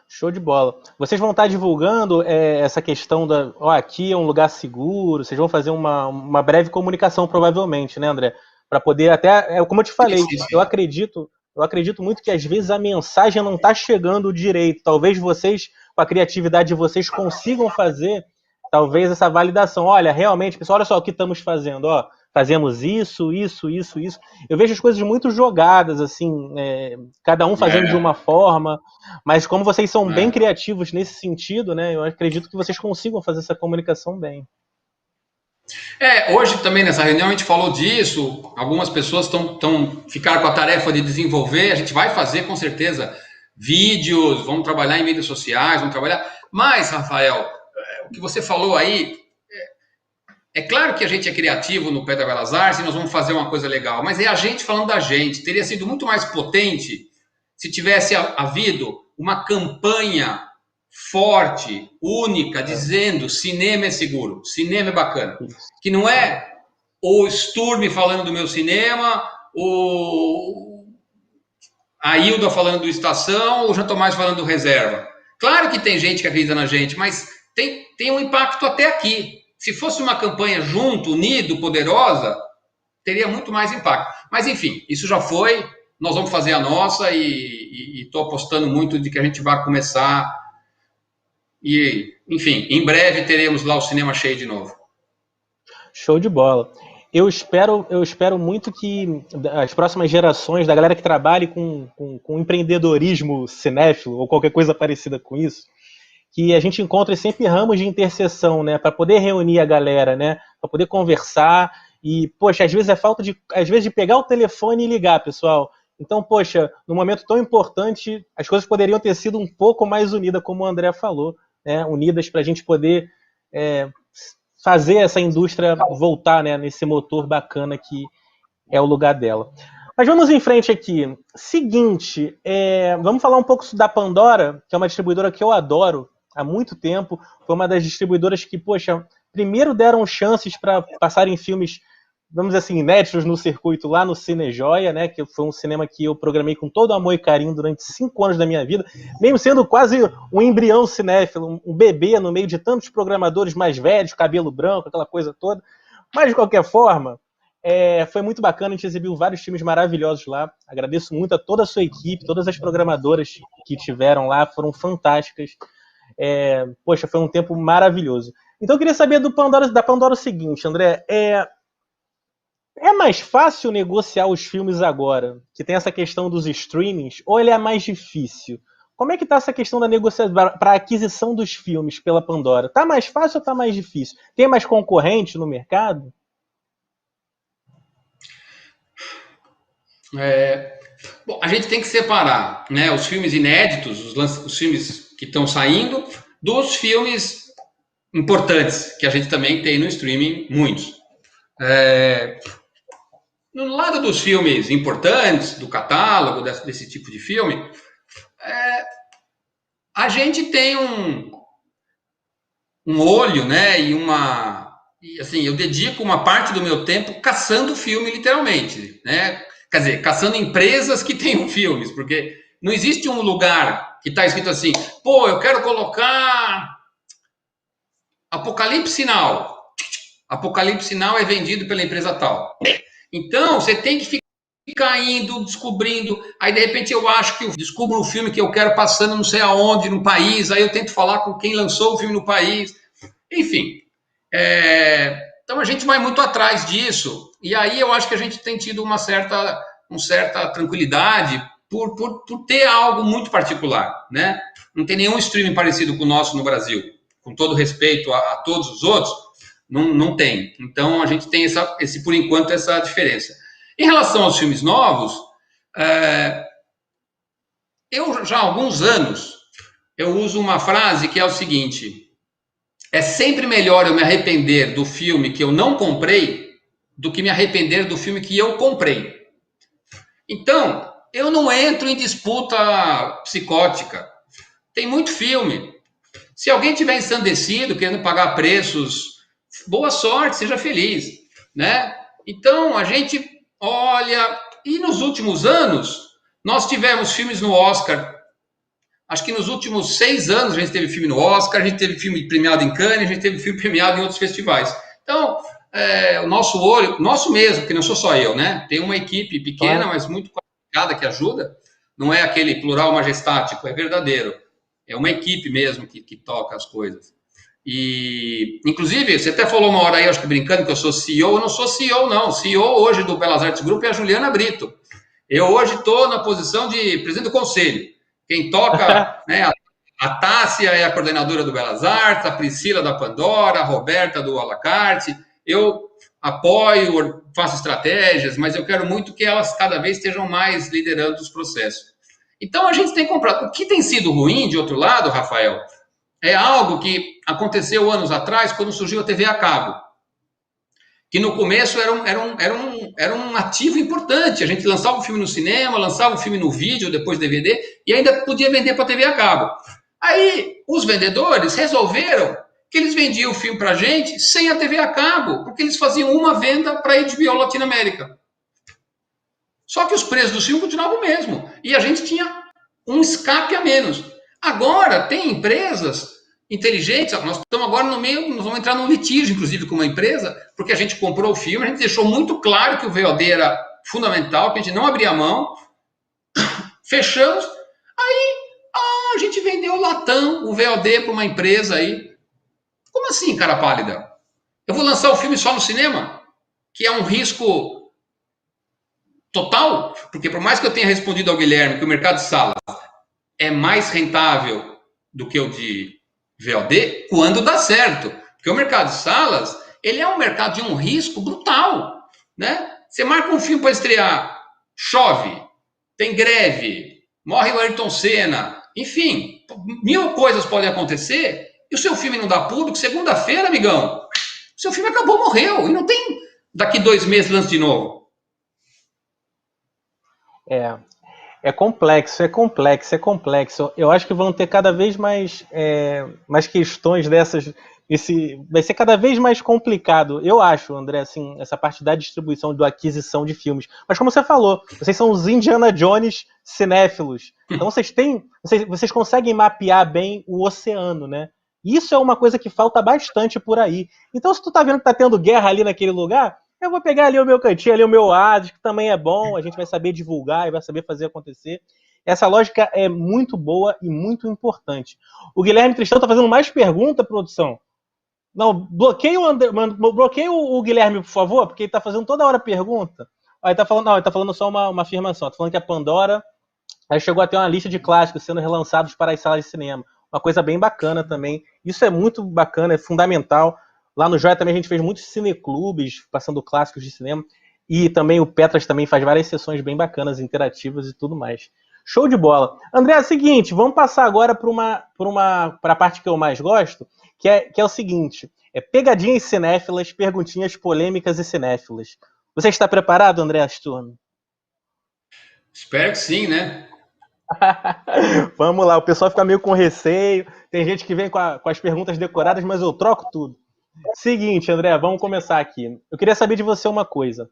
Show de bola. Vocês vão estar divulgando essa questão aqui é um lugar seguro, vocês vão fazer uma breve comunicação, provavelmente, né, André? Para poder até, como eu te falei, sim. Eu acredito muito que às vezes a mensagem não está chegando direito. Talvez vocês, com a criatividade de vocês, consigam fazer talvez essa validação. Olha, realmente, pessoal, olha só o que estamos fazendo, ó. Fazemos isso. Eu vejo as coisas muito jogadas, assim, cada um fazendo de uma forma, mas como vocês são bem criativos nesse sentido, né, eu acredito que vocês consigam fazer essa comunicação bem. Hoje também nessa reunião a gente falou disso, algumas pessoas ficaram com a tarefa de desenvolver, a gente vai fazer com certeza vídeos, vamos trabalhar em mídias sociais, mas, Rafael, o que você falou aí, é claro que a gente é criativo no Petra Belas Artes e nós vamos fazer uma coisa legal, mas é a gente falando da gente. Teria sido muito mais potente se tivesse havido uma campanha forte, única, dizendo cinema é seguro, cinema é bacana. Que não é o Sturm falando do meu cinema, a Hilda falando do Estação, o Jean Tomás falando do Reserva. Claro que tem gente que acredita na gente, mas tem um impacto até aqui. Se fosse uma campanha junto, unido, poderosa, teria muito mais impacto. Mas, enfim, isso já foi. Nós vamos fazer a nossa e estou apostando muito de que a gente vai começar. E, enfim, em breve teremos lá o cinema cheio de novo. Show de bola. Eu espero muito que as próximas gerações, da galera que trabalhe com empreendedorismo cinéfilo ou qualquer coisa parecida com isso, que a gente encontre sempre ramos de interseção, né, para poder reunir a galera, né, para poder conversar e, poxa, às vezes é falta de pegar o telefone e ligar, pessoal. Então, poxa, num momento tão importante, as coisas poderiam ter sido um pouco mais unidas, como o André falou, né, unidas para a gente poder fazer essa indústria voltar, né, nesse motor bacana que é o lugar dela. Mas vamos em frente aqui. Seguinte, vamos falar um pouco da Pandora, que é uma distribuidora que eu adoro há muito tempo. Foi uma das distribuidoras que, poxa, primeiro deram chances para passarem filmes, vamos dizer assim, inéditos no circuito lá no Cinejoia, né, que foi um cinema que eu programei com todo amor e carinho durante 5 anos da minha vida, mesmo sendo quase um embrião cinéfilo, um bebê no meio de tantos programadores mais velhos, cabelo branco, aquela coisa toda. Mas, de qualquer forma, foi muito bacana, a gente exibiu vários filmes maravilhosos lá. Agradeço muito a toda a sua equipe, todas as programadoras que tiveram lá, foram fantásticas. Poxa, foi um tempo maravilhoso. Então eu queria saber da Pandora o seguinte, André, é mais fácil negociar os filmes agora, que tem essa questão dos streamings, ou ele é mais difícil? Como é que está essa questão da negociação para a aquisição dos filmes pela Pandora? Está mais fácil ou está mais difícil? Tem mais concorrente no mercado? Bom, a gente tem que separar, né, os filmes inéditos, os filmes que estão saindo, dos filmes importantes, que a gente também tem no streaming, muitos. no lado dos filmes importantes, do catálogo, desse tipo de filme, a gente tem um olho, né, e assim, eu dedico uma parte do meu tempo caçando filme, literalmente, né? Quer dizer, caçando empresas que tenham filmes, porque não existe um lugar que está escrito assim, pô, eu quero colocar Apocalipse Now. Apocalipse Now é vendido pela empresa tal. Então, você tem que ficar indo, descobrindo. Aí, de repente, eu acho que eu descubro um filme que eu quero passando não sei aonde, no país. Aí eu tento falar com quem lançou o filme no país. Enfim. Então, a gente vai muito atrás disso. E aí eu acho que a gente tem tido uma certa tranquilidade por ter algo muito particular, né? Não tem nenhum streaming parecido com o nosso no Brasil. Com todo respeito a todos os outros, não tem. Então, a gente tem por enquanto, essa diferença. Em relação aos filmes novos, eu já há alguns anos, eu uso uma frase que é o seguinte: é sempre melhor eu me arrepender do filme que eu não comprei do que me arrepender do filme que eu comprei. Então, eu não entro em disputa psicótica. Tem muito filme. Se alguém tiver ensandecido, querendo pagar preços, boa sorte, seja feliz, né? Então, a gente olha... E nos últimos anos, nós tivemos filmes no Oscar. Acho que nos últimos 6 anos a gente teve filme no Oscar, a gente teve filme premiado em Cannes, a gente teve filme premiado em outros festivais. Então, o nosso olho, nosso mesmo, que não sou só eu, né? Tem uma equipe pequena, mas muito qualificada que ajuda. Não é aquele plural majestático, é verdadeiro. É uma equipe mesmo que toca as coisas. E, inclusive, você até falou uma hora aí, acho que brincando, que eu sou CEO. Eu não sou CEO, não. CEO hoje do Belas Artes Group é a Juliana Brito. Eu hoje estou na posição de presidente do conselho. Quem toca, né, a Tássia é a coordenadora do Belas Artes, a Priscila da Pandora, a Roberta do Alacarte. Eu apoio, faço estratégias, mas eu quero muito que elas cada vez estejam mais liderando os processos. Então, a gente tem comprado. O que tem sido ruim, de outro lado, Rafael, é algo que aconteceu anos atrás, quando surgiu a TV a cabo. Que no começo era um ativo importante. A gente lançava o filme no cinema, lançava o filme no vídeo, depois DVD, e ainda podia vender para a TV a cabo. Aí, os vendedores resolveram que eles vendiam o filme para a gente sem a TV a cabo, porque eles faziam uma venda para a HBO Latinoamérica. Só que os preços do filme continuavam o mesmo. E a gente tinha um escape a menos. Agora, tem empresas inteligentes. Nós estamos agora no meio, nós vamos entrar num litígio, inclusive, com uma empresa, porque a gente comprou o filme, a gente deixou muito claro que o VOD era fundamental, que a gente não abria mão. Fechamos. Aí, a gente vendeu o latão, o VOD, para uma empresa aí. Como assim, cara pálida? Eu vou lançar o filme só no cinema? Que é um risco total, porque por mais que eu tenha respondido ao Guilherme que o mercado de salas é mais rentável do que o de VOD, quando dá certo. Porque o mercado de salas, ele é um mercado de um risco brutal, né? Você marca um filme para estrear, chove, tem greve, morre o Ayrton Senna, enfim, 1000 coisas podem acontecer, e o seu filme não dá público, segunda-feira, amigão, o seu filme acabou, morreu, e não tem daqui 2 meses lance de novo. É complexo, é complexo, é complexo. Eu acho que vão ter cada vez mais questões dessas. Vai ser cada vez mais complicado. Eu acho, André, assim, essa parte da distribuição, da aquisição de filmes. Mas como você falou, vocês são os Indiana Jones cinéfilos. Então vocês conseguem mapear bem o oceano, né? Isso é uma coisa que falta bastante por aí. Então, se tu tá vendo que tá tendo guerra ali naquele lugar, eu vou pegar ali o meu cantinho, ali o meu oásis, que também é bom, a gente vai saber divulgar e vai saber fazer acontecer. Essa lógica é muito boa e muito importante. O Guilherme Tristão tá fazendo mais pergunta, produção. Não, bloqueia o Guilherme, por favor, porque ele tá fazendo toda hora pergunta. Ele tá falando só uma afirmação. Tá falando que a Pandora chegou a ter uma lista de clássicos sendo relançados para as salas de cinema. Uma coisa bem bacana também. Isso é muito bacana, é fundamental. Lá no Joia também a gente fez muitos cineclubes, passando clássicos de cinema. E também o Petras também faz várias sessões bem bacanas, interativas e tudo mais. Show de bola. André, é o seguinte, vamos passar agora para a parte que eu mais gosto, que é o seguinte, pegadinhas cinéfilas, perguntinhas polêmicas e cinéfilas. Você está preparado, André Astorno? Espero que sim, né? Vamos lá, o pessoal fica meio com receio. Tem gente que vem com as perguntas decoradas, mas eu troco tudo. Seguinte, André, vamos começar aqui. Eu queria saber de você uma coisa.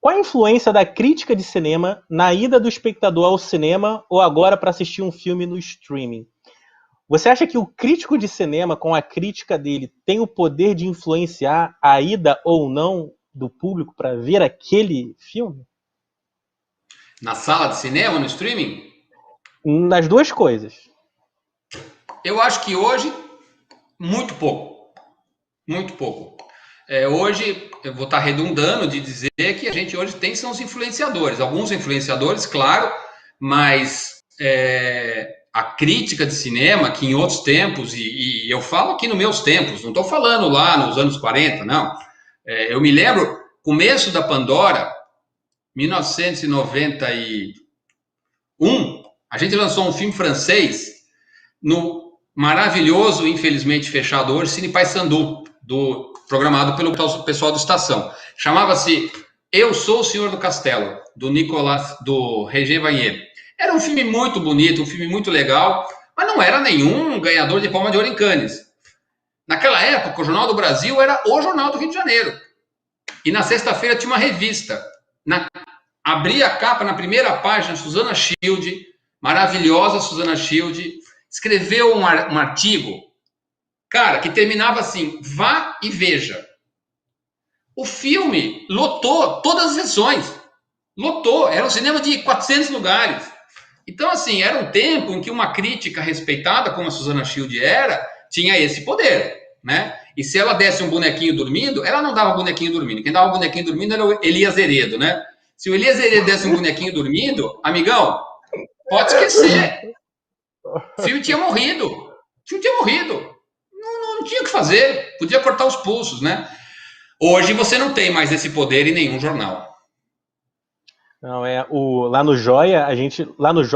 Qual a influência da crítica de cinema na ida do espectador ao cinema ou agora para assistir um filme no streaming? Você acha que o crítico de cinema, com a crítica dele, tem o poder de influenciar a ida ou não do público para ver aquele filme? Na sala de cinema, no streaming? Nas duas coisas. Eu acho que hoje, muito pouco. Muito pouco. Hoje, eu vou estar redundando de dizer que a gente hoje tem são os influenciadores. Alguns influenciadores, claro, mas a crítica de cinema, que em outros tempos, e eu falo aqui nos meus tempos, não estou falando lá nos anos 40, não. Eu me lembro, começo da Pandora, 1991, a gente lançou um filme francês no maravilhoso, infelizmente fechado hoje, Cine Paysandu, programado pelo pessoal do Estação. Chamava-se Eu Sou o Senhor do Castelo, do Regé Vanier. Era um filme muito bonito, um filme muito legal, mas não era nenhum ganhador de Palma de Ouro em Cannes. Naquela época, o Jornal do Brasil era o Jornal do Rio de Janeiro. E na sexta-feira tinha uma revista. Abria a capa na primeira página, Susana Shield, maravilhosa Susana Shield, escreveu um artigo, cara, que terminava assim: vá e veja. O filme lotou todas as sessões. Lotou. Era um cinema de 400 lugares. Então, assim, era um tempo em que uma crítica respeitada, como a Susana Shield era, tinha esse poder, né? E se ela desse um bonequinho dormindo, ela não dava bonequinho dormindo. Quem dava bonequinho dormindo era o Elias Heredo, né? Se o Elias Heredo desse um bonequinho dormindo, amigão, pode esquecer. O filme tinha morrido. O filme tinha morrido. Não tinha o que fazer. Podia cortar os pulsos, né? Hoje você não tem mais esse poder em nenhum jornal. Não, lá no Joia,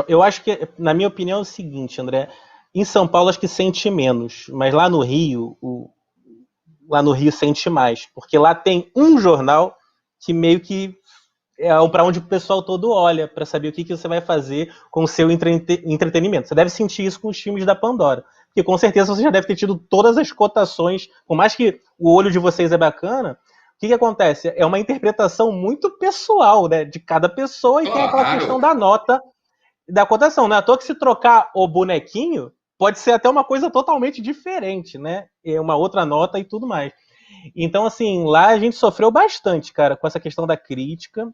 eu acho que, na minha opinião, é o seguinte, André. Em São Paulo acho que sente menos, mas lá no Rio, sente mais, porque lá tem um jornal que meio que é para onde o pessoal todo olha, para saber o que você vai fazer com o seu entretenimento. Você deve sentir isso com os filmes da Pandora, porque com certeza você já deve ter tido todas as cotações, por mais que o olho de vocês é bacana. O que acontece? É uma interpretação muito pessoal, né, de cada pessoa, e tem aquela questão da nota, da cotação. Não é à toa que se trocar o bonequinho, pode ser até uma coisa totalmente diferente, né? É uma outra nota e tudo mais. Então, assim, lá a gente sofreu bastante, cara, com essa questão da crítica.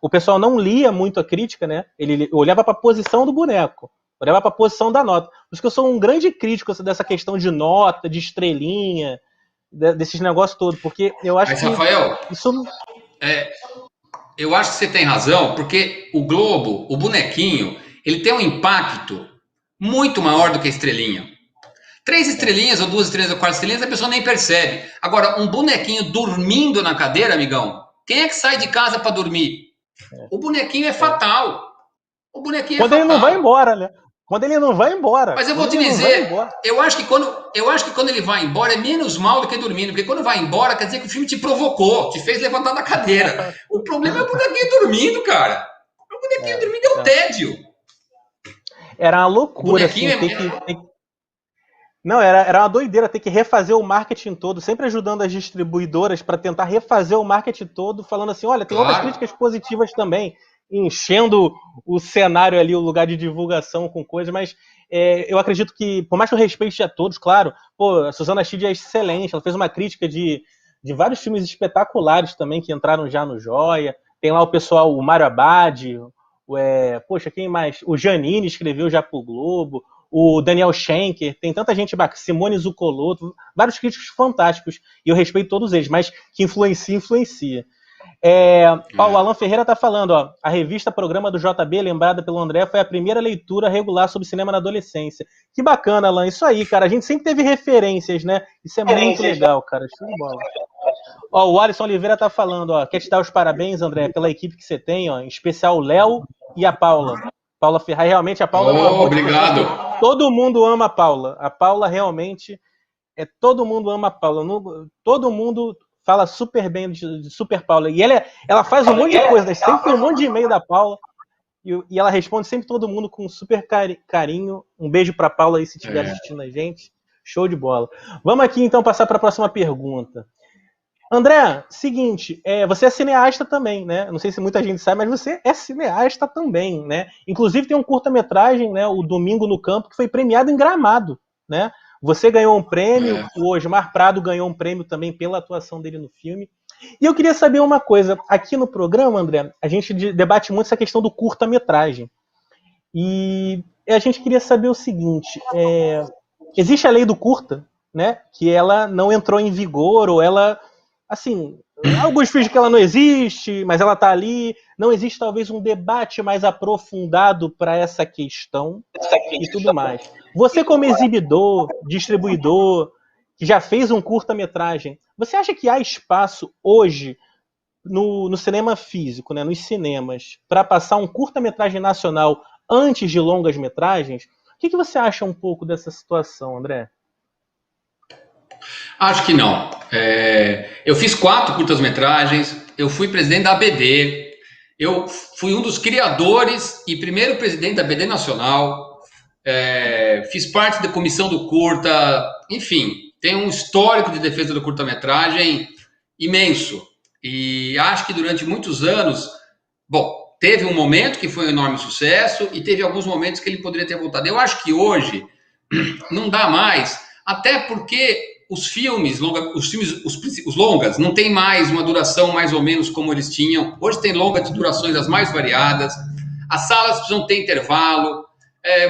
O pessoal não lia muito a crítica, né? Ele olhava para a posição do boneco, olhava para a posição da nota. Por isso que eu sou um grande crítico dessa questão de nota, de estrelinha, desses negócios todos, porque eu acho que... Rafael, eu acho que você tem razão, porque o globo, o bonequinho, ele tem um impacto muito maior do que a estrelinha. 3 estrelinhas, ou 2 estrelinhas, ou 4 estrelinhas, a pessoa nem percebe. Agora, um bonequinho dormindo na cadeira, amigão, quem é que sai de casa para dormir? O bonequinho é fatal. O bonequinho Quando ele não vai embora, né? Quando ele não vai embora. Mas eu vou te dizer, eu acho que quando ele vai embora é menos mal do que dormindo, porque quando vai embora quer dizer que o filme te provocou, te fez levantar da cadeira. O problema é o bonequinho dormindo, cara. O bonequinho dormindo é um tédio. Era uma loucura, assim, Não, era uma doideira ter que refazer o marketing todo, sempre ajudando as distribuidoras para tentar refazer o marketing todo, falando assim, olha, tem outras críticas positivas também, enchendo o cenário ali, o lugar de divulgação com coisas, mas eu acredito que, por mais que eu respeite a todos, claro, a Susana Shield é excelente, ela fez uma crítica de vários filmes espetaculares também, que entraram já no Joia, tem lá o pessoal, o Mário Abad, quem mais? O Giannini escreveu já pro Globo, o Daniel Schenker, tem tanta gente bacana, Simone Zuccoloto, vários críticos fantásticos, e eu respeito todos eles, mas que influencia. O Alan Ferreira tá falando, ó, a revista Programa do JB, lembrada pelo André, foi a primeira leitura regular sobre cinema na adolescência. Que bacana, Alan, isso aí, cara, a gente sempre teve referências, né? Isso é muito legal, cara, show de bola. Ó, o Alisson Oliveira tá falando, ó, quer te dar os parabéns, André, pela equipe que você tem, ó, em especial o Léo e a Paula Ferraz, realmente a Paula... obrigado. Todo mundo ama a Paula. A Paula realmente... todo mundo ama a Paula. Todo mundo fala super bem de Super Paula. E ela faz um monte de coisa, sempre tem um monte de e-mail da Paula. E ela responde sempre todo mundo com super carinho. Um beijo pra Paula aí se estiver assistindo a gente. Show de bola. Vamos aqui então passar para a próxima pergunta. André, seguinte, você é cineasta também, né? Não sei se muita gente sabe, mas você é cineasta também, né? Inclusive tem um curta-metragem, né? O Domingo no Campo, que foi premiado em Gramado, né? Você ganhou um prêmio, o Osmar Prado ganhou um prêmio também pela atuação dele no filme. E eu queria saber uma coisa. Aqui no programa, André, a gente debate muito essa questão do curta-metragem. E a gente queria saber o seguinte: existe a lei do curta, né? Que ela não entrou em vigor, ou ela, assim, alguns dizem que ela não existe, mas ela está ali. Não existe talvez um debate mais aprofundado para essa questão e tudo mais. Você, como exibidor, distribuidor, que já fez um curta-metragem, você acha que há espaço hoje no cinema físico, né, nos cinemas, para passar um curta-metragem nacional antes de longas metragens? O que você acha um pouco dessa situação, André? Acho que não. Eu fiz 4 curtas-metragens, eu fui presidente da ABD, eu fui um dos criadores e primeiro presidente da ABD Nacional, fiz parte da comissão do curta, enfim, tem um histórico de defesa do curta-metragem imenso. E acho que durante muitos anos, bom, teve um momento que foi um enorme sucesso e teve alguns momentos que ele poderia ter voltado. Eu acho que hoje não dá mais, até porque os filmes, os longas, não tem mais uma duração mais ou menos como eles tinham. Hoje tem longas de durações as mais variadas, as salas precisam ter intervalo,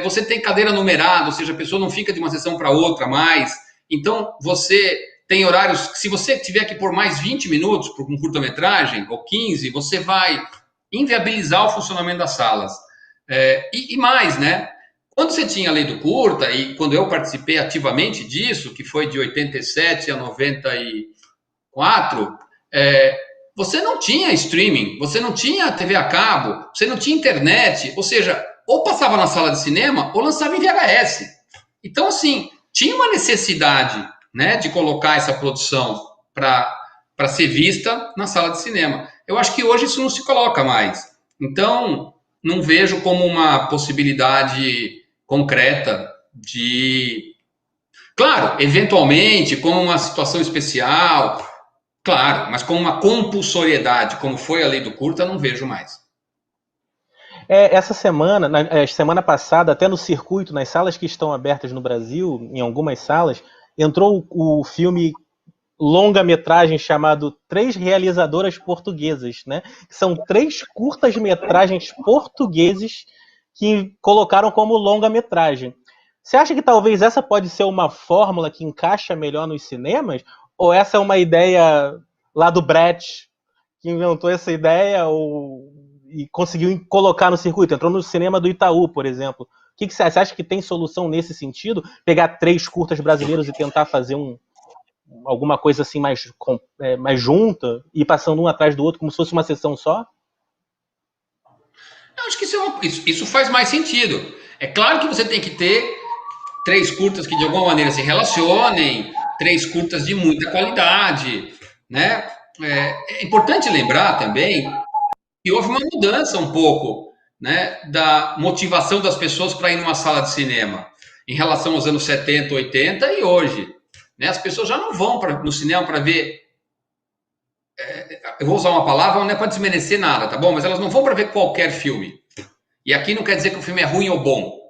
você tem cadeira numerada, ou seja, a pessoa não fica de uma sessão para outra mais. Então, você tem horários, se você tiver que pôr mais 20 minutos por um curta-metragem, ou 15, você vai inviabilizar o funcionamento das salas. E mais, né? Quando você tinha a lei do curta, e quando eu participei ativamente disso, que foi de 87 a 94, você não tinha streaming, você não tinha TV a cabo, você não tinha internet, ou seja, ou passava na sala de cinema ou lançava em VHS. Então, assim, tinha uma necessidade, né, de colocar essa produção para ser vista na sala de cinema. Eu acho que hoje isso não se coloca mais. Então, não vejo como uma possibilidade concreta de... Claro, eventualmente, como uma situação especial, claro, mas como uma compulsoriedade, como foi a lei do curta, não vejo mais. Essa semana, semana passada, até no circuito, nas salas que estão abertas no Brasil, em algumas salas, entrou o filme longa-metragem chamado Três Realizadoras Portuguesas, né? São 3 curtas-metragens portugueses que colocaram como longa-metragem. Você acha que talvez essa pode ser uma fórmula que encaixa melhor nos cinemas? Ou essa é uma ideia lá do Brett, que inventou essa ideia e conseguiu colocar no circuito? Entrou no cinema do Itaú, por exemplo. O que você acha que tem solução nesse sentido? Pegar 3 curtas brasileiros e tentar fazer alguma coisa assim mais junta, e passando um atrás do outro como se fosse uma sessão só? Eu acho que isso faz mais sentido. É claro que você tem que ter 3 curtas que de alguma maneira se relacionem, 3 curtas de muita qualidade, né? É importante lembrar também que houve uma mudança um pouco, né, da motivação das pessoas para ir numa sala de cinema em relação aos anos 70, 80 e hoje. Né? As pessoas já não vão no cinema para ver... eu vou usar uma palavra, não é para desmerecer nada, tá bom? Mas elas não vão para ver qualquer filme. E aqui não quer dizer que o filme é ruim ou bom.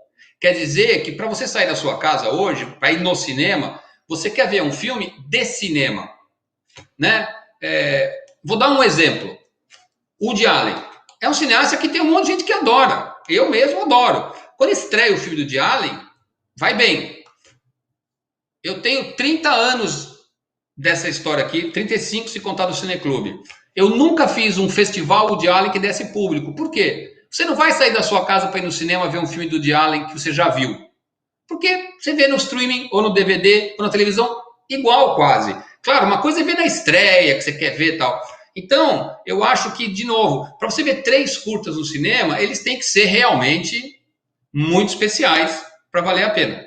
Quer dizer que para você sair da sua casa hoje, para ir no cinema, você quer ver um filme de cinema. Né? Vou dar um exemplo. Woody Allen é um cineasta que tem um monte de gente que adora. Eu mesmo adoro. Quando estreia o filme do Woody Allen, vai bem. Eu tenho 30 anos dessa história aqui, 35 se contar do Cineclube. Eu nunca fiz um festival Woody Allen que desse público. Por quê? Você não vai sair da sua casa para ir no cinema ver um filme do Woody Allen que você já viu. Porque você vê no streaming, ou no DVD, ou na televisão, igual quase. Claro, uma coisa é ver na estreia, que você quer ver e tal. Então, eu acho que, de novo, para você ver 3 curtas no cinema, eles têm que ser realmente muito especiais para valer a pena.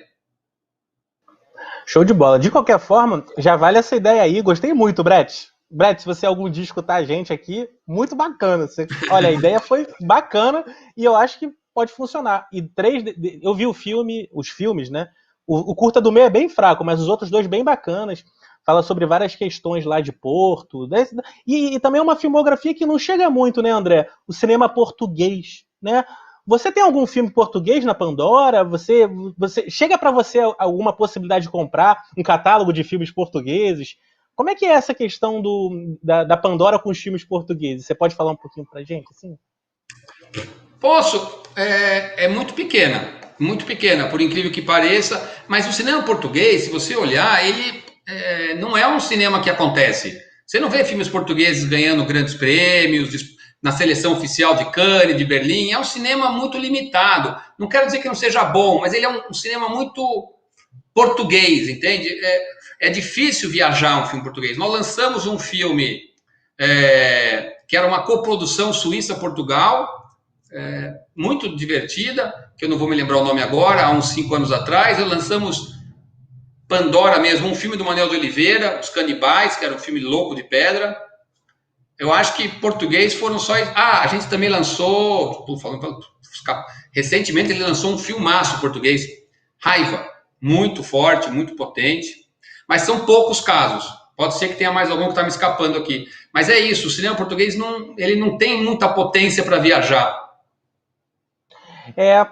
Show de bola. De qualquer forma, já vale essa ideia aí. Gostei muito, Brett. Brett, se você algum dia escutar a gente aqui, muito bacana. Olha, a ideia foi bacana e eu acho que pode funcionar. E eu vi o filme, os filmes, né? O curta do meio é bem fraco, mas os outros dois bem bacanas. Fala sobre várias questões lá de Porto. Né? E também é uma filmografia que não chega muito, né, André? O cinema português, né? Você tem algum filme português na Pandora? Você chega para você alguma possibilidade de comprar um catálogo de filmes portugueses? Como é que é essa questão da Pandora com os filmes portugueses? Você pode falar um pouquinho pra gente? Assim? Posso, é muito pequena, por incrível que pareça, mas o cinema português, se você olhar, ele não é um cinema que acontece. Você não vê filmes portugueses ganhando grandes prêmios, na seleção oficial de Cannes, de Berlim, é um cinema muito limitado. Não quero dizer que não seja bom, mas ele é um cinema muito português, entende? É difícil viajar um filme português. Nós lançamos um filme que era uma coprodução Suíça-Portugal, muito divertida, que eu não vou me lembrar o nome agora, há uns 5 anos atrás. Lançamos Pandora mesmo, um filme do Manuel de Oliveira, Os Canibais, que era um filme louco de pedra. Eu acho que português foram só... a gente também lançou... Recentemente ele lançou um filmaço português, Raiva, muito forte, muito potente, mas são poucos casos. Pode ser que tenha mais algum que está me escapando aqui. Mas é isso, o cinema português ele não tem muita potência para viajar.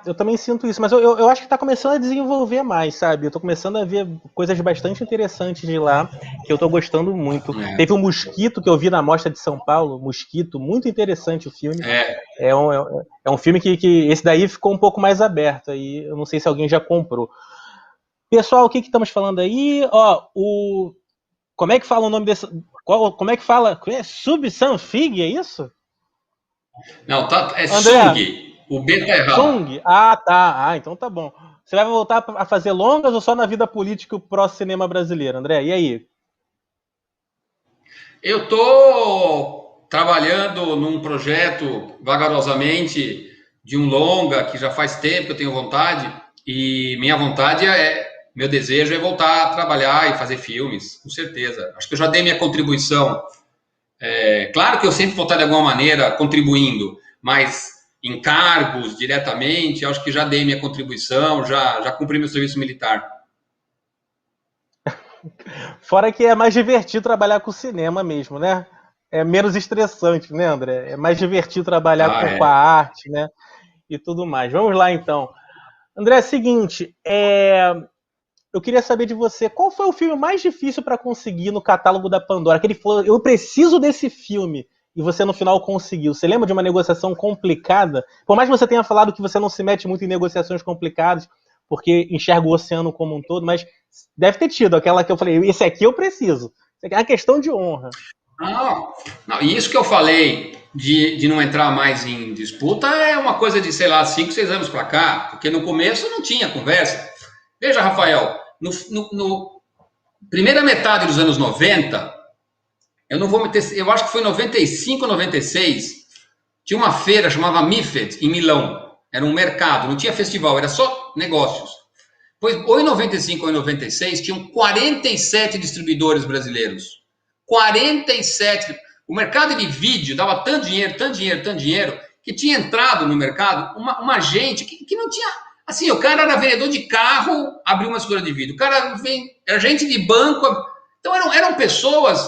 Eu também sinto isso, mas eu acho que está começando a desenvolver mais, sabe? Eu estou começando a ver coisas bastante interessantes de lá, que eu estou gostando muito. Teve o Mosquito, que eu vi na Mostra de São Paulo, Mosquito, muito interessante o filme. É um filme que esse daí ficou um pouco mais aberto, aí eu não sei se alguém já comprou. Pessoal, o que estamos falando aí? Como é que fala o nome desse... Como é que fala? Sub-Sanfig, é isso? Não, é Sung. O B tá errado. Sung? Ah, tá. Então tá bom. Você vai voltar a fazer longas ou só na vida política o pró-cinema brasileiro, André? E aí? Eu tô trabalhando num projeto vagarosamente de um longa que já faz tempo que eu tenho vontade, e meu desejo é voltar a trabalhar e fazer filmes, com certeza. Acho que eu já dei minha contribuição. Claro que eu sempre vou estar de alguma maneira contribuindo, mas em cargos, diretamente, acho que já dei minha contribuição, já cumpri meu serviço militar. Fora que é mais divertido trabalhar com cinema mesmo, né? É menos estressante, né, André? É mais divertido trabalhar com a arte, né? E tudo mais. Vamos lá, então. André, é o seguinte, eu queria saber de você, qual foi o filme mais difícil para conseguir no catálogo da Pandora? Que ele falou, eu preciso desse filme, e você no final conseguiu. Você lembra de uma negociação complicada? Por mais que você tenha falado que você não se mete muito em negociações complicadas, porque enxerga o oceano como um todo, mas deve ter tido aquela que eu falei, esse aqui eu preciso. É uma questão de honra. Não, isso que eu falei de não entrar mais em disputa é uma coisa de, sei lá, 5, 6 anos para cá, porque no começo não tinha conversa. Veja, Rafael, no primeira metade dos anos 90, eu acho que foi 95 ou 96, tinha uma feira chamada MIFED em Milão. Era um mercado, não tinha festival, era só negócios. Pois, ou em 95 ou em 96, tinham 47 distribuidores brasileiros. 47. O mercado de vídeo dava tanto dinheiro, que tinha entrado no mercado uma gente que não tinha... Assim, o cara era vendedor de carro, abriu uma seguradora de vídeo. O cara era gente de banco. Então eram pessoas...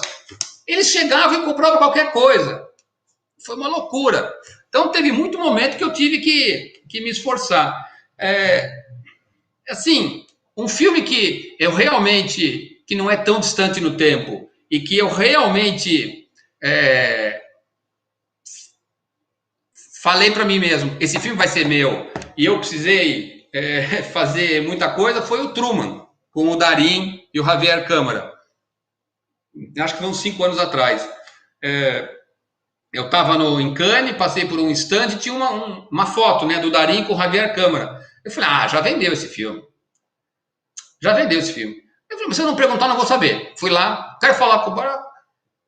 Eles chegavam e compravam qualquer coisa. Foi uma loucura. Então teve muito momento que eu tive que me esforçar. Assim, um filme que eu realmente... que não é tão distante no tempo e que eu realmente falei para mim mesmo, esse filme vai ser meu, e eu precisei fazer muita coisa, foi o Truman, com o Darín e o Javier Câmara. Acho que foi uns 5 anos atrás. Eu estava em Cannes, passei por um stand e tinha uma foto, né, do Darín com o Javier Câmara. Eu falei, já vendeu esse filme. Já vendeu esse filme. Eu falei, mas se eu não perguntar, não vou saber. Fui lá, quero falar com o Barack.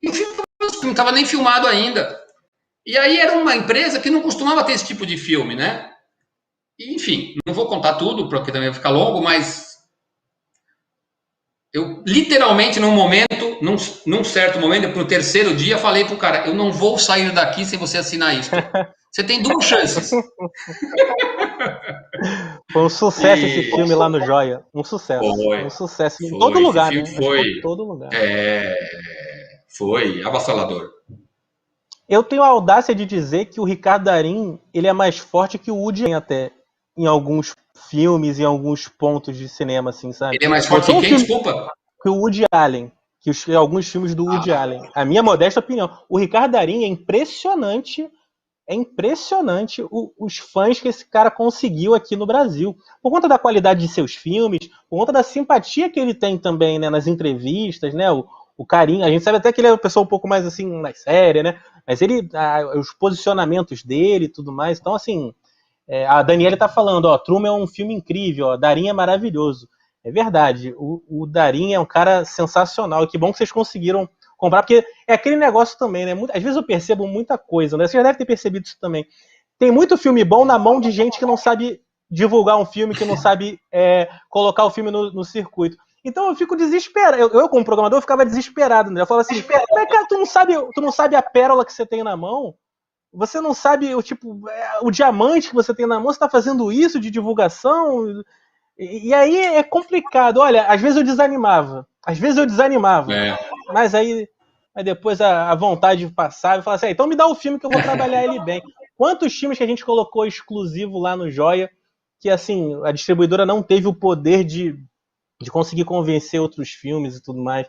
E o filme não estava nem filmado ainda. E aí era uma empresa que não costumava ter esse tipo de filme, né? E, enfim, não vou contar tudo, porque também vai ficar longo, mas Eu literalmente, num certo momento, no terceiro dia, falei pro cara: eu não vou sair daqui sem você assinar isto. Você tem duas chances. Foi um sucesso esse E filme lá no Joia. Um sucesso. foi, Um sucesso em todo foi. Esse lugar, filme né? Acho que foi, foi em todo lugar. foi avassalador. Eu tenho a audácia de dizer que o Ricardo Darín, ele é mais forte que o Woody Allen até, em alguns filmes, em alguns pontos de cinema, assim, sabe? Ele é mais forte Botou que um quem? filme Desculpa. que o Woody Allen, alguns filmes do Woody Allen. A minha modesta opinião. O Ricardo Darín é impressionante os fãs que esse cara conseguiu aqui no Brasil. Por conta da qualidade de seus filmes, por conta da simpatia que ele tem também, né, nas entrevistas, né, o carinho. A gente sabe até que ele é uma pessoa um pouco mais assim, mais séria, né? Mas os posicionamentos dele e tudo mais. Então, assim, a Daniela tá falando, ó, Truman é um filme incrível, ó, Darín é maravilhoso. É verdade, o Darín é um cara sensacional. E que bom que vocês conseguiram comprar, porque é aquele negócio também, né? Às vezes eu percebo muita coisa, né? Você já deve ter percebido isso também. Tem muito filme bom na mão de gente que não sabe divulgar um filme, que não sabe colocar o filme no circuito. Então eu fico desesperado. Eu como programador, eu ficava desesperado, né? Eu falava assim, mas cara, tu não sabe a pérola que você tem na mão? Você não sabe o diamante que você tem na mão, você tá fazendo isso de divulgação? E aí é complicado. Olha, às vezes eu desanimava. É. Mas aí depois a vontade passava e falava assim, então me dá o filme que eu vou trabalhar ele bem. Quantos filmes que a gente colocou exclusivo lá no Joia que assim, a distribuidora não teve o poder de conseguir convencer outros filmes e tudo mais,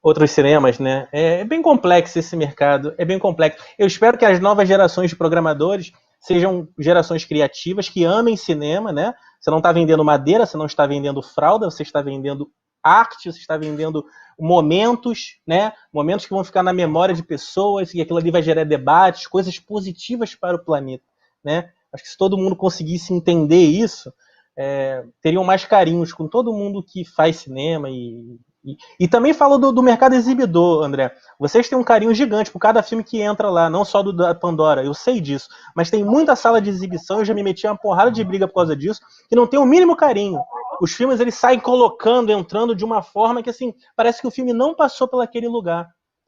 outros cinemas, né? É bem complexo esse mercado, é bem complexo. Eu espero que as novas gerações de programadores sejam gerações criativas que amem cinema, né? Você não está vendendo madeira, você não está vendendo fralda, você está vendendo arte, você está vendendo momentos, né? Momentos que vão ficar na memória de pessoas e aquilo ali vai gerar debates, coisas positivas para o planeta, né? Acho que se todo mundo conseguisse entender isso, teriam mais carinhos com todo mundo que faz cinema e também falo do mercado exibidor, André. Vocês têm um carinho gigante por cada filme que entra lá, não só do da Pandora, eu sei disso. Mas tem muita sala de exibição, eu já me meti em uma porrada de briga por causa disso, que não tem o mínimo carinho. Os filmes, eles saem colocando, entrando de uma forma que, assim, parece que o filme não passou por aquele lugar.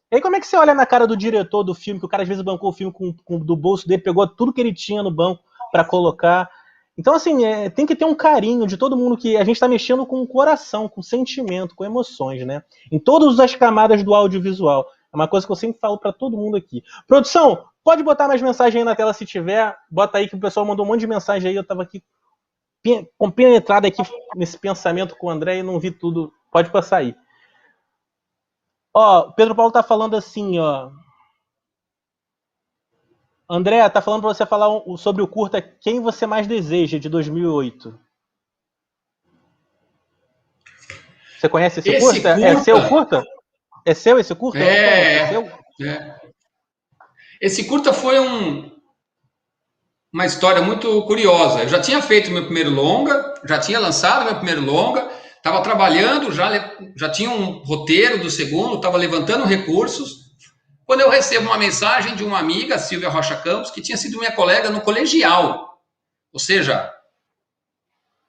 E aí como é que você olha na cara do diretor do filme, que o cara às vezes bancou o filme do bolso dele, pegou tudo que ele tinha no banco para colocar. Então, assim, tem que ter um carinho de todo mundo, que a gente está mexendo com o coração, com sentimento, com emoções, né? Em todas as camadas do audiovisual. É uma coisa que eu sempre falo para todo mundo aqui. Produção, pode botar mais mensagem aí na tela se tiver. Bota aí que o pessoal mandou um monte de mensagem aí. Eu estava aqui compenetrado aqui nesse pensamento com o André e não vi tudo. Pode passar aí. Ó, Pedro Paulo tá falando assim, ó. André, tá falando para você falar sobre o curta Quem Você Mais Deseja, de 2008. Você conhece esse curta? É seu curta? É seu esse curta? Eu não conheço. É seu? Esse curta foi uma história muito curiosa. Eu já tinha feito meu primeiro longa, já tinha lançado meu primeiro longa, estava trabalhando, já tinha um roteiro do segundo, estava levantando recursos. Quando eu recebo uma mensagem de uma amiga, Silvia Rocha Campos, que tinha sido minha colega no colegial, ou seja,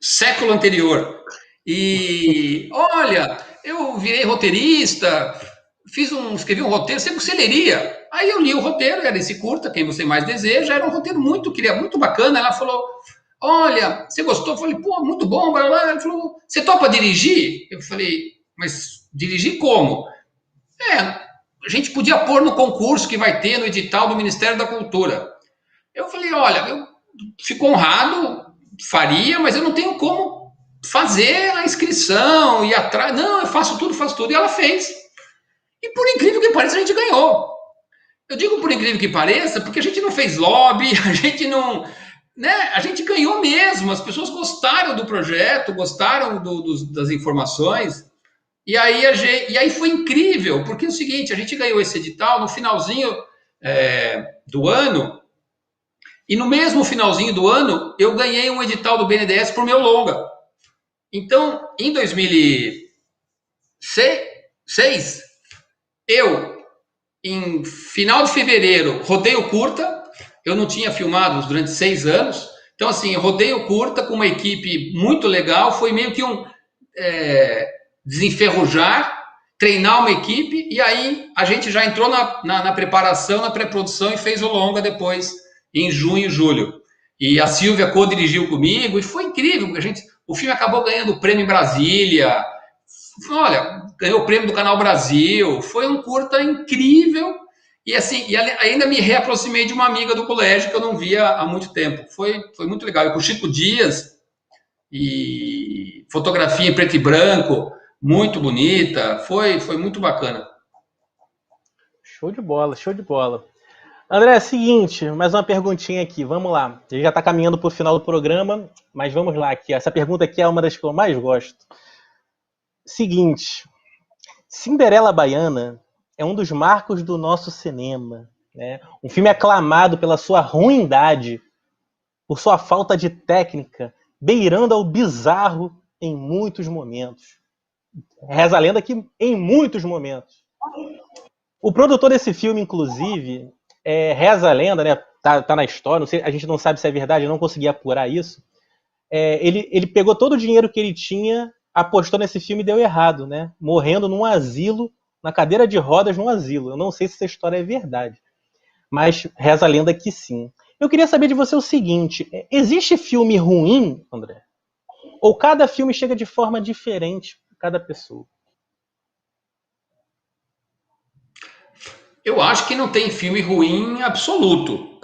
século anterior. E olha, eu virei roteirista, escrevi um roteiro, sempre que você leria. Aí eu li o roteiro, era esse curta, Quem Você Mais Deseja, era um roteiro muito bacana. Ela falou, olha, você gostou? Eu falei, pô, muito bom. Ela falou, você topa dirigir? Eu falei, mas dirigir como? A gente podia pôr no concurso que vai ter no edital do Ministério da Cultura. Eu falei, olha, eu fico honrado, faria, mas eu não tenho como fazer a inscrição, ir atrás. Não, eu faço tudo. E ela fez. E por incrível que pareça, a gente ganhou. Eu digo por incrível que pareça, porque a gente não fez lobby, a gente não. Né? A gente ganhou mesmo, as pessoas gostaram do projeto, gostaram das informações. E aí foi incrível, porque é o seguinte, a gente ganhou esse edital no finalzinho do ano, e no mesmo finalzinho do ano, eu ganhei um edital do BNDES por meu longa. Então, em 2006, eu, em final de fevereiro, rodei o curta. Eu não tinha filmado durante 6 anos. Então, assim, eu rodei o curta com uma equipe muito legal. Foi meio que desenferrujar, treinar uma equipe, e aí a gente já entrou na preparação, na pré-produção e fez o longa depois, em junho e julho. E a Silvia co-dirigiu comigo, e foi incrível, porque o filme acabou ganhando o prêmio em Brasília, olha, ganhou o prêmio do Canal Brasil, foi um curta incrível, e assim, e ainda me reaproximei de uma amiga do colégio que eu não via há muito tempo. Foi muito legal. E com o Chico Dias, e fotografia em preto e branco, muito bonita, foi muito bacana. Show de bola, show de bola. André, é o seguinte, mais uma perguntinha aqui, vamos lá. A gente já está caminhando para o final do programa, mas vamos lá aqui. Essa pergunta aqui é uma das que eu mais gosto. Seguinte, Cinderela Baiana é um dos marcos do nosso cinema, né? Um filme aclamado pela sua ruindade, por sua falta de técnica, beirando ao bizarro em muitos momentos. Reza a lenda que em muitos momentos. O produtor desse filme, inclusive, reza a lenda, né? Tá na história, não sei, a gente não sabe se é verdade, eu não consegui apurar isso. Ele pegou todo o dinheiro que ele tinha, apostou nesse filme e deu errado, né? Morrendo num asilo, na cadeira de rodas num asilo. Eu não sei se essa história é verdade, mas reza a lenda que sim. Eu queria saber de você o seguinte: existe filme ruim, André? Ou cada filme chega de forma diferente para cada pessoa? Eu acho que não tem filme ruim absoluto,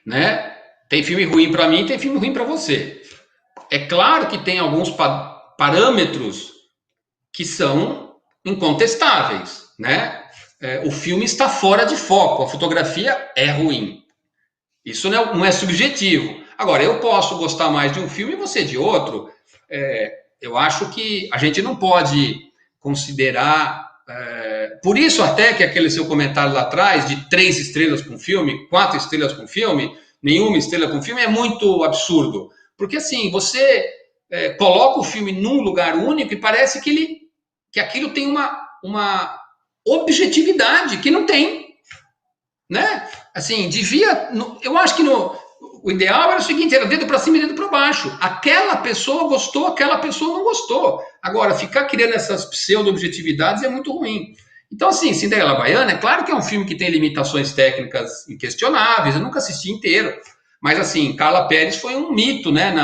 né? Tem filme ruim para mim, tem filme ruim para você. É claro que tem alguns parâmetros que são incontestáveis, né? O filme está fora de foco, a fotografia é ruim. Isso não é subjetivo. Agora, eu posso gostar mais de um filme e você de outro. Eu acho que a gente não pode considerar. Por isso, até que aquele seu comentário lá atrás, de 3 estrelas com filme, 4 estrelas com filme, nenhuma estrela com filme, é muito absurdo. Porque assim, você coloca o filme num lugar único e parece que aquilo tem uma objetividade que não tem, né? Assim, eu acho que o ideal era o seguinte, era dedo para cima e dedo para baixo. Aquela pessoa gostou, aquela pessoa não gostou. Agora, ficar criando essas pseudo-objetividades é muito ruim. Então, assim, Cinderela Baiana, é claro que é um filme que tem limitações técnicas inquestionáveis, eu nunca assisti inteiro. Mas, assim, Carla Perez foi um mito, né,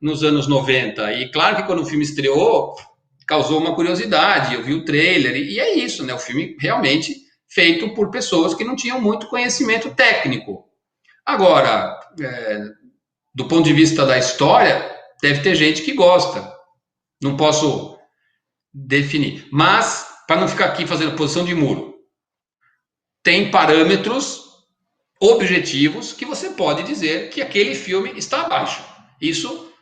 nos anos 90. E claro que quando o filme estreou, causou uma curiosidade. Eu vi o trailer, e é isso, né? O filme realmente feito por pessoas que não tinham muito conhecimento técnico. Agora, do ponto de vista da história, deve ter gente que gosta. Não posso definir. Mas, para não ficar aqui fazendo posição de muro, tem parâmetros objetivos que você pode dizer que aquele filme está abaixo. Isso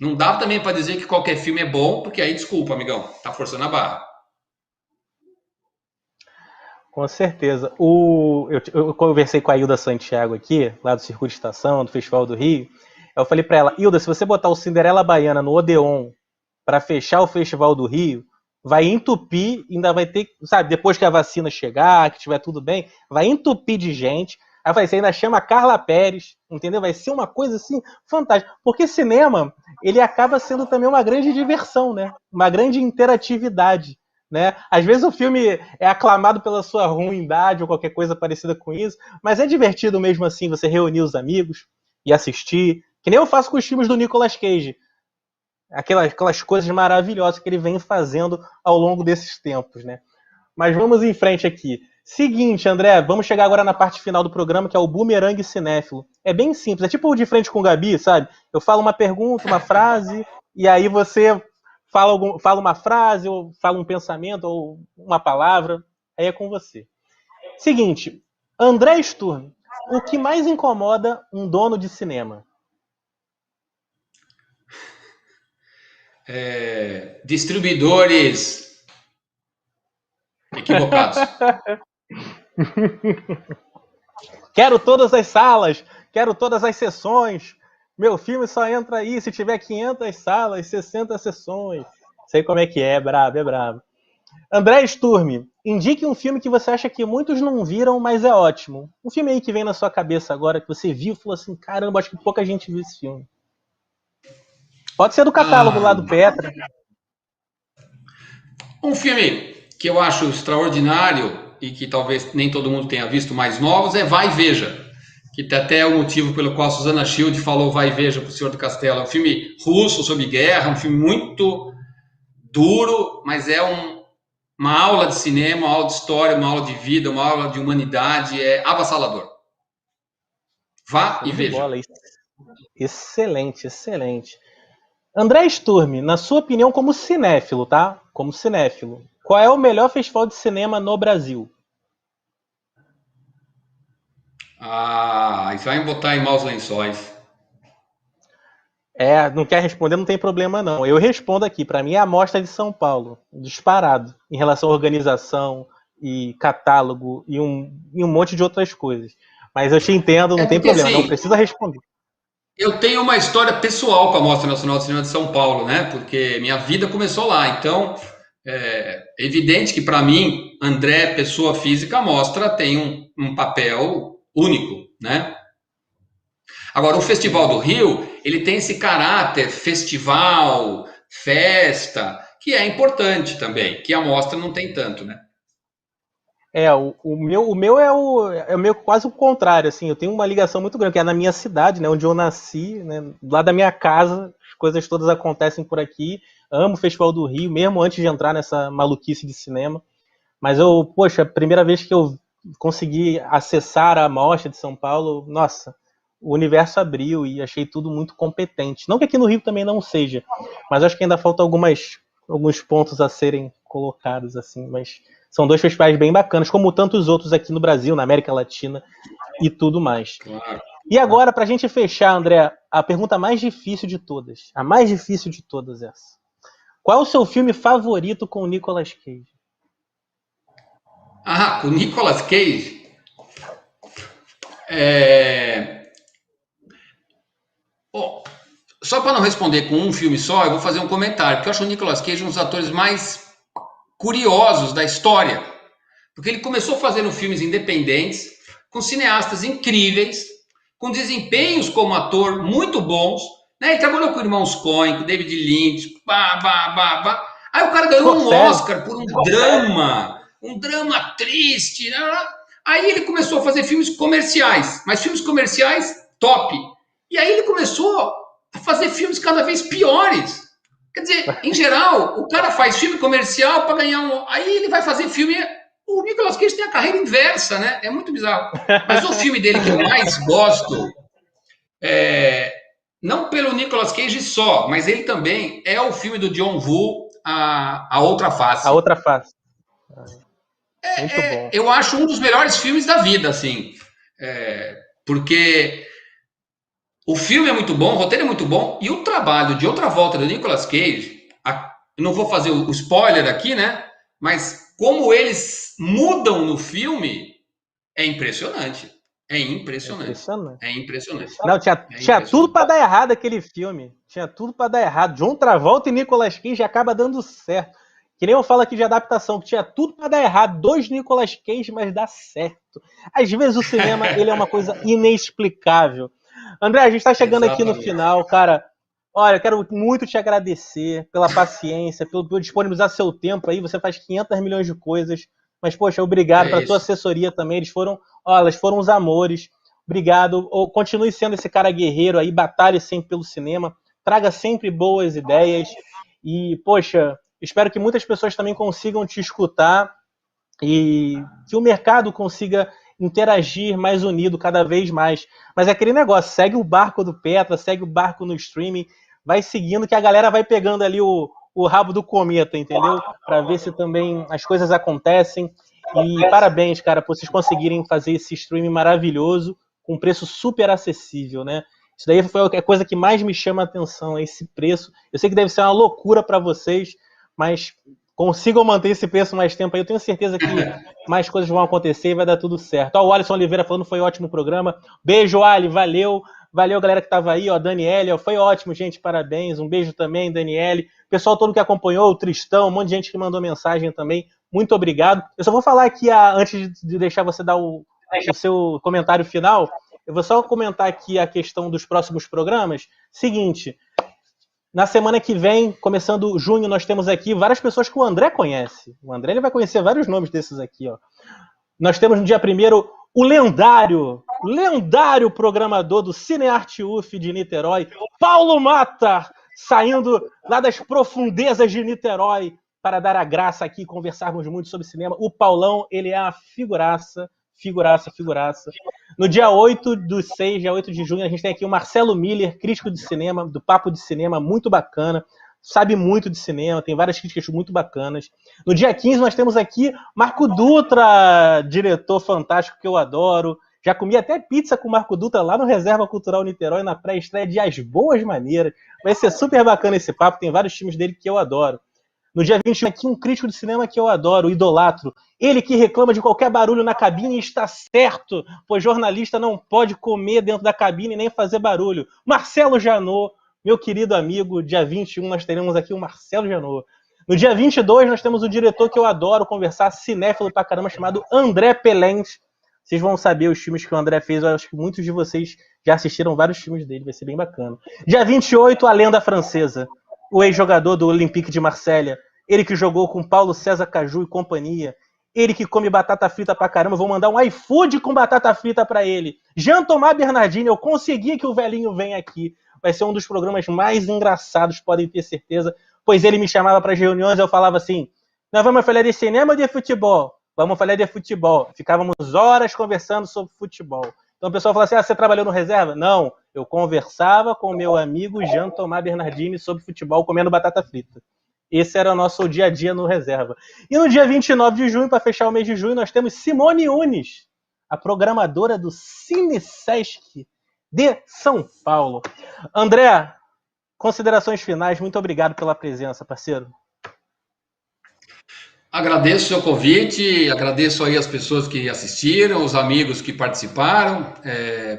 não dá também para dizer que qualquer filme é bom, porque aí, desculpa, amigão, tá forçando a barra. Com certeza. Eu conversei com a Hilda Santiago aqui, lá do Circuito de Estação, do Festival do Rio. Eu falei para ela, Hilda, se você botar o Cinderela Baiana no Odeon para fechar o Festival do Rio, vai entupir, ainda vai ter, sabe, depois que a vacina chegar, que tiver tudo bem, vai entupir de gente. Aí eu falei, você ainda chama a Carla Perez, entendeu? Vai ser uma coisa assim fantástica. Porque cinema, ele acaba sendo também uma grande diversão, né? Uma grande interatividade. Né? Às vezes o filme é aclamado pela sua ruindade ou qualquer coisa parecida com isso, mas é divertido mesmo assim você reunir os amigos e assistir, que nem eu faço com os filmes do Nicolas Cage, aquelas coisas maravilhosas que ele vem fazendo ao longo desses tempos, né? Mas vamos em frente aqui. Seguinte, André, vamos chegar agora na parte final do programa, que é o Boomerang Cinéfilo. É bem simples, é tipo o De Frente com o Gabi, sabe? Eu falo uma pergunta, uma frase, e aí você fala uma frase, ou fala um pensamento, ou uma palavra, aí é com você. Seguinte, André Sturm, o que mais incomoda um dono de cinema? Distribuidores equivocados. Quero todas as salas, quero todas as sessões. Meu filme só entra aí se tiver 500 salas, 60 sessões. Sei como é que é brabo, é brabo. André Sturm, indique um filme que você acha que muitos não viram, mas é ótimo. Um filme aí que vem na sua cabeça agora, que você viu e falou assim, caramba, acho que pouca gente viu esse filme. Pode ser do catálogo lá do Petra. Um filme que eu acho extraordinário e que talvez nem todo mundo tenha visto, mais novos, é Vai e Veja, que tem até o motivo pelo qual Susana Shield falou Vai e Veja para o Senhor do Castelo. É um filme russo sobre guerra, um filme muito duro, mas é uma aula de cinema, uma aula de história, uma aula de vida, uma aula de humanidade, é avassalador. Vá Show e de veja. bola. Excelente, excelente. André Sturm, na sua opinião, como cinéfilo, tá? Como cinéfilo, qual é o melhor festival de cinema no Brasil? Ah, isso vai me botar em maus lençóis. Não quer responder, não tem problema não. Eu respondo aqui, para mim é a Mostra de São Paulo, disparado, em relação à organização e catálogo e um monte de outras coisas. Mas eu te entendo, não É tem porque, problema, não assim, precisa responder. eu tenho uma história pessoal com a Mostra Nacional de Cinema de São Paulo, né? Porque minha vida começou lá. Então, é evidente que, para mim, André, pessoa física, a Mostra tem um papel único, né? Agora, o Festival Sim. do Rio, ele tem esse caráter festival, festa, que é importante também, que a Mostra não tem tanto, né? O meu é meio quase o contrário, assim, eu tenho uma ligação muito grande, que é na minha cidade, né, onde eu nasci, né, lá da minha casa, as coisas todas acontecem por aqui, amo o Festival do Rio, mesmo antes de entrar nessa maluquice de cinema, mas poxa, a primeira vez que eu consegui acessar a Mostra de São Paulo, nossa, o universo abriu e achei tudo muito competente. Não que aqui no Rio também não seja, mas acho que ainda falta alguns pontos a serem colocados, assim, mas são dois festivais bem bacanas, como tantos outros aqui no Brasil, na América Latina e tudo mais. Claro. E agora, para a gente fechar, André, a pergunta mais difícil de todas, a mais difícil de todas essa. Qual é o seu filme favorito com o Nicolas Cage? Ah, com o Nicolas Cage, é... oh, só para não responder com um filme só, eu vou fazer um comentário, porque eu acho o Nicolas Cage um dos atores mais curiosos da história. Porque ele começou fazendo filmes independentes, com cineastas incríveis, com desempenhos como ator muito bons. Né? Ele trabalhou com Irmãos Coen, com David Lynch, Aí o cara ganhou um Scorsese? Oscar por um drama triste. Né? Aí ele começou a fazer filmes comerciais, mas filmes comerciais top. E aí ele começou a fazer filmes cada vez piores. Quer dizer, em geral, o cara faz filme comercial para ganhar um. Aí ele vai fazer filme. O Nicolas Cage tem a carreira inversa, né? É muito bizarro. Mas o filme dele que eu mais gosto, não pelo Nicolas Cage só, mas ele também é o filme do John Woo, a Outra A Face. outra face. Muito bom. Eu acho um dos melhores filmes da vida, assim. Porque o filme é muito bom, o roteiro é muito bom, e o trabalho de Outra Volta do Nicolas Cage, eu não vou fazer o spoiler aqui, né? Mas como eles mudam no filme é impressionante. É É impressionante. impressionante. É impressionante. Não, É tinha tudo para impressionante. dar errado aquele filme. Tinha tudo para dar errado. John Travolta e Nicolas Cage acaba dando certo. Que nem eu falo aqui de adaptação, que tinha tudo para dar errado. Dois Nicolas Cage, mas dá certo. Às vezes o cinema ele é uma coisa inexplicável. André, a gente está chegando aqui no Exatamente. final, cara. Olha, eu quero muito te agradecer pela paciência, pelo disponibilizar seu tempo aí. Você faz 500 milhões de coisas. Mas, poxa, obrigado É para tua isso. assessoria também. Elas foram os amores. Obrigado. Continue sendo esse cara guerreiro aí, batalhe sempre pelo cinema, traga sempre boas ideias. E, poxa, espero que muitas pessoas também consigam te escutar e que o mercado consiga interagir mais unido cada vez mais. Mas é aquele negócio, segue o barco do Petra, segue o barco no streaming, vai seguindo que a galera vai pegando ali o rabo do cometa, entendeu? Para ver se também as coisas acontecem. E parabéns, cara, por vocês conseguirem fazer esse streaming maravilhoso com um preço super acessível, né? Isso daí foi a coisa que mais me chama a atenção, esse preço. Eu sei que deve ser uma loucura para vocês, mas consigam manter esse preço mais tempo aí. Eu tenho certeza que mais coisas vão acontecer e vai dar tudo certo. Ó, o Alisson Oliveira falando foi ótimo o programa. Beijo, Ali, valeu. Valeu, galera que tava aí, ó, Daniele, ó, foi ótimo, gente, parabéns. Um beijo também, Daniele. Pessoal todo que acompanhou, o Tristão, um monte de gente que mandou mensagem também. Muito obrigado. Eu só vou falar aqui, antes de deixar você dar o seu comentário final, eu vou só comentar aqui a questão dos próximos programas. Seguinte, Na semana que vem, começando junho, nós temos aqui várias pessoas que o André conhece. O André ele vai conhecer vários nomes desses aqui, ó. Nós temos no dia 1º o lendário programador do Cinearte UF de Niterói, Paulo Mata, saindo lá das profundezas de Niterói para dar a graça aqui e conversarmos muito sobre cinema. O Paulão, ele é uma figuraça. No dia 8/6, dia 8 de junho, a gente tem aqui o Marcelo Miller, crítico de cinema, do Papo de Cinema, muito bacana. Sabe muito de cinema, tem várias críticas muito bacanas. No dia 15, nós temos aqui Marco Dutra, diretor fantástico que eu adoro. Já comi até pizza com o Marco Dutra lá no Reserva Cultural Niterói, na pré-estreia de As Boas Maneiras. Vai ser super bacana esse papo, tem vários filmes dele que eu adoro. No dia 21, aqui um crítico de cinema que eu adoro, idolatro. Ele que reclama de qualquer barulho na cabine está certo, pois jornalista não pode comer dentro da cabine nem fazer barulho. Marcelo Janot, meu querido amigo, dia 21 nós teremos aqui o Marcelo Janot. No dia 22 nós temos o diretor que eu adoro conversar, cinéfilo pra caramba, chamado André Pelens. Vocês vão saber os filmes que o André fez, eu acho que muitos de vocês já assistiram vários filmes dele, vai ser bem bacana. Dia 28, A Lenda Francesa, o ex-jogador do Olympique de Marselha, ele que jogou com Paulo César Caju e companhia, ele que come batata frita pra caramba, vou mandar um iFood com batata frita pra ele. Jean Thomas Bernardini, eu consegui que o velhinho venha aqui. Vai ser um dos programas mais engraçados, podem ter certeza, pois ele me chamava para as reuniões e eu falava assim, nós vamos falar de cinema ou de futebol? Vamos falar de futebol. Ficávamos horas conversando sobre futebol. Então o pessoal fala assim, você trabalhou no Reserva? Não, eu conversava com meu amigo Jean Thomas Bernardini sobre futebol comendo batata frita. Esse era o nosso dia a dia no Reserva. E no dia 29 de junho, para fechar o mês de junho, nós temos Simone Unes, a programadora do Cine Sesc de São Paulo. André, considerações finais, muito obrigado pela presença, parceiro. Agradeço o seu convite, agradeço aí as pessoas que assistiram, os amigos que participaram,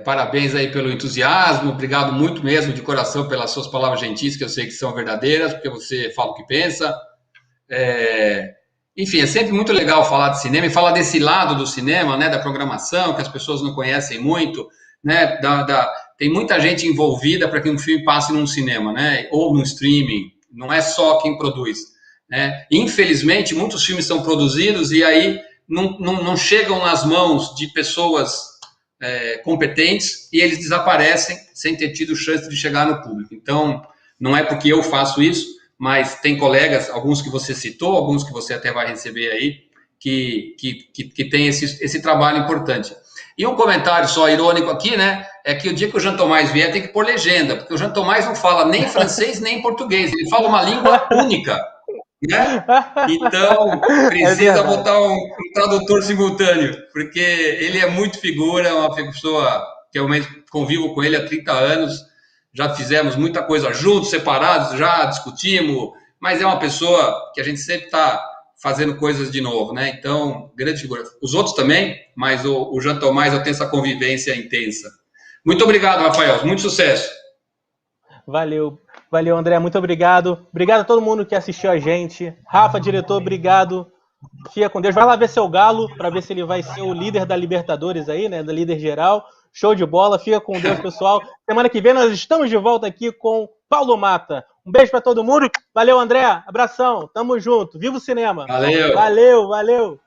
parabéns aí pelo entusiasmo, obrigado muito mesmo de coração pelas suas palavras gentis, que eu sei que são verdadeiras, porque você fala o que pensa. Enfim, é sempre muito legal falar de cinema e falar desse lado do cinema, né, da programação, que as pessoas não conhecem muito, né, tem muita gente envolvida para que um filme passe num cinema, né, ou num streaming, não é só quem produz. Né? Infelizmente, muitos filmes são produzidos e aí não chegam nas mãos de pessoas competentes e eles desaparecem sem ter tido chance de chegar no público. Então, não é porque eu faço isso, mas tem colegas, alguns que você citou, alguns que você até vai receber aí, que tem esse trabalho importante. E um comentário só irônico aqui, né? É que o dia que o Jean Thomas vier tem que pôr legenda, porque o Jean Thomas não fala nem francês nem português, ele fala uma língua única. Né? Então, precisa botar um tradutor simultâneo, porque ele é muito figura, é uma pessoa que eu mesmo convivo com ele há 30 anos, já fizemos muita coisa juntos, separados, já discutimos, mas é uma pessoa que a gente sempre está fazendo coisas de novo, né? Então, grande figura. Os outros também, mas o Jean Thomas eu tenho essa convivência intensa. Muito obrigado, Rafael, muito sucesso. Valeu, André, muito obrigado. Obrigado a todo mundo que assistiu a gente. Rafa, diretor, obrigado. Fica com Deus. Vai lá ver seu Galo, para ver se ele vai ser o líder da Libertadores aí, né, da líder geral. Show de bola. Fica com Deus, pessoal. Semana que vem nós estamos de volta aqui com Paulo Mata. Um beijo para todo mundo. Valeu, André. Abração. Tamo junto. Viva o cinema. Valeu. Valeu.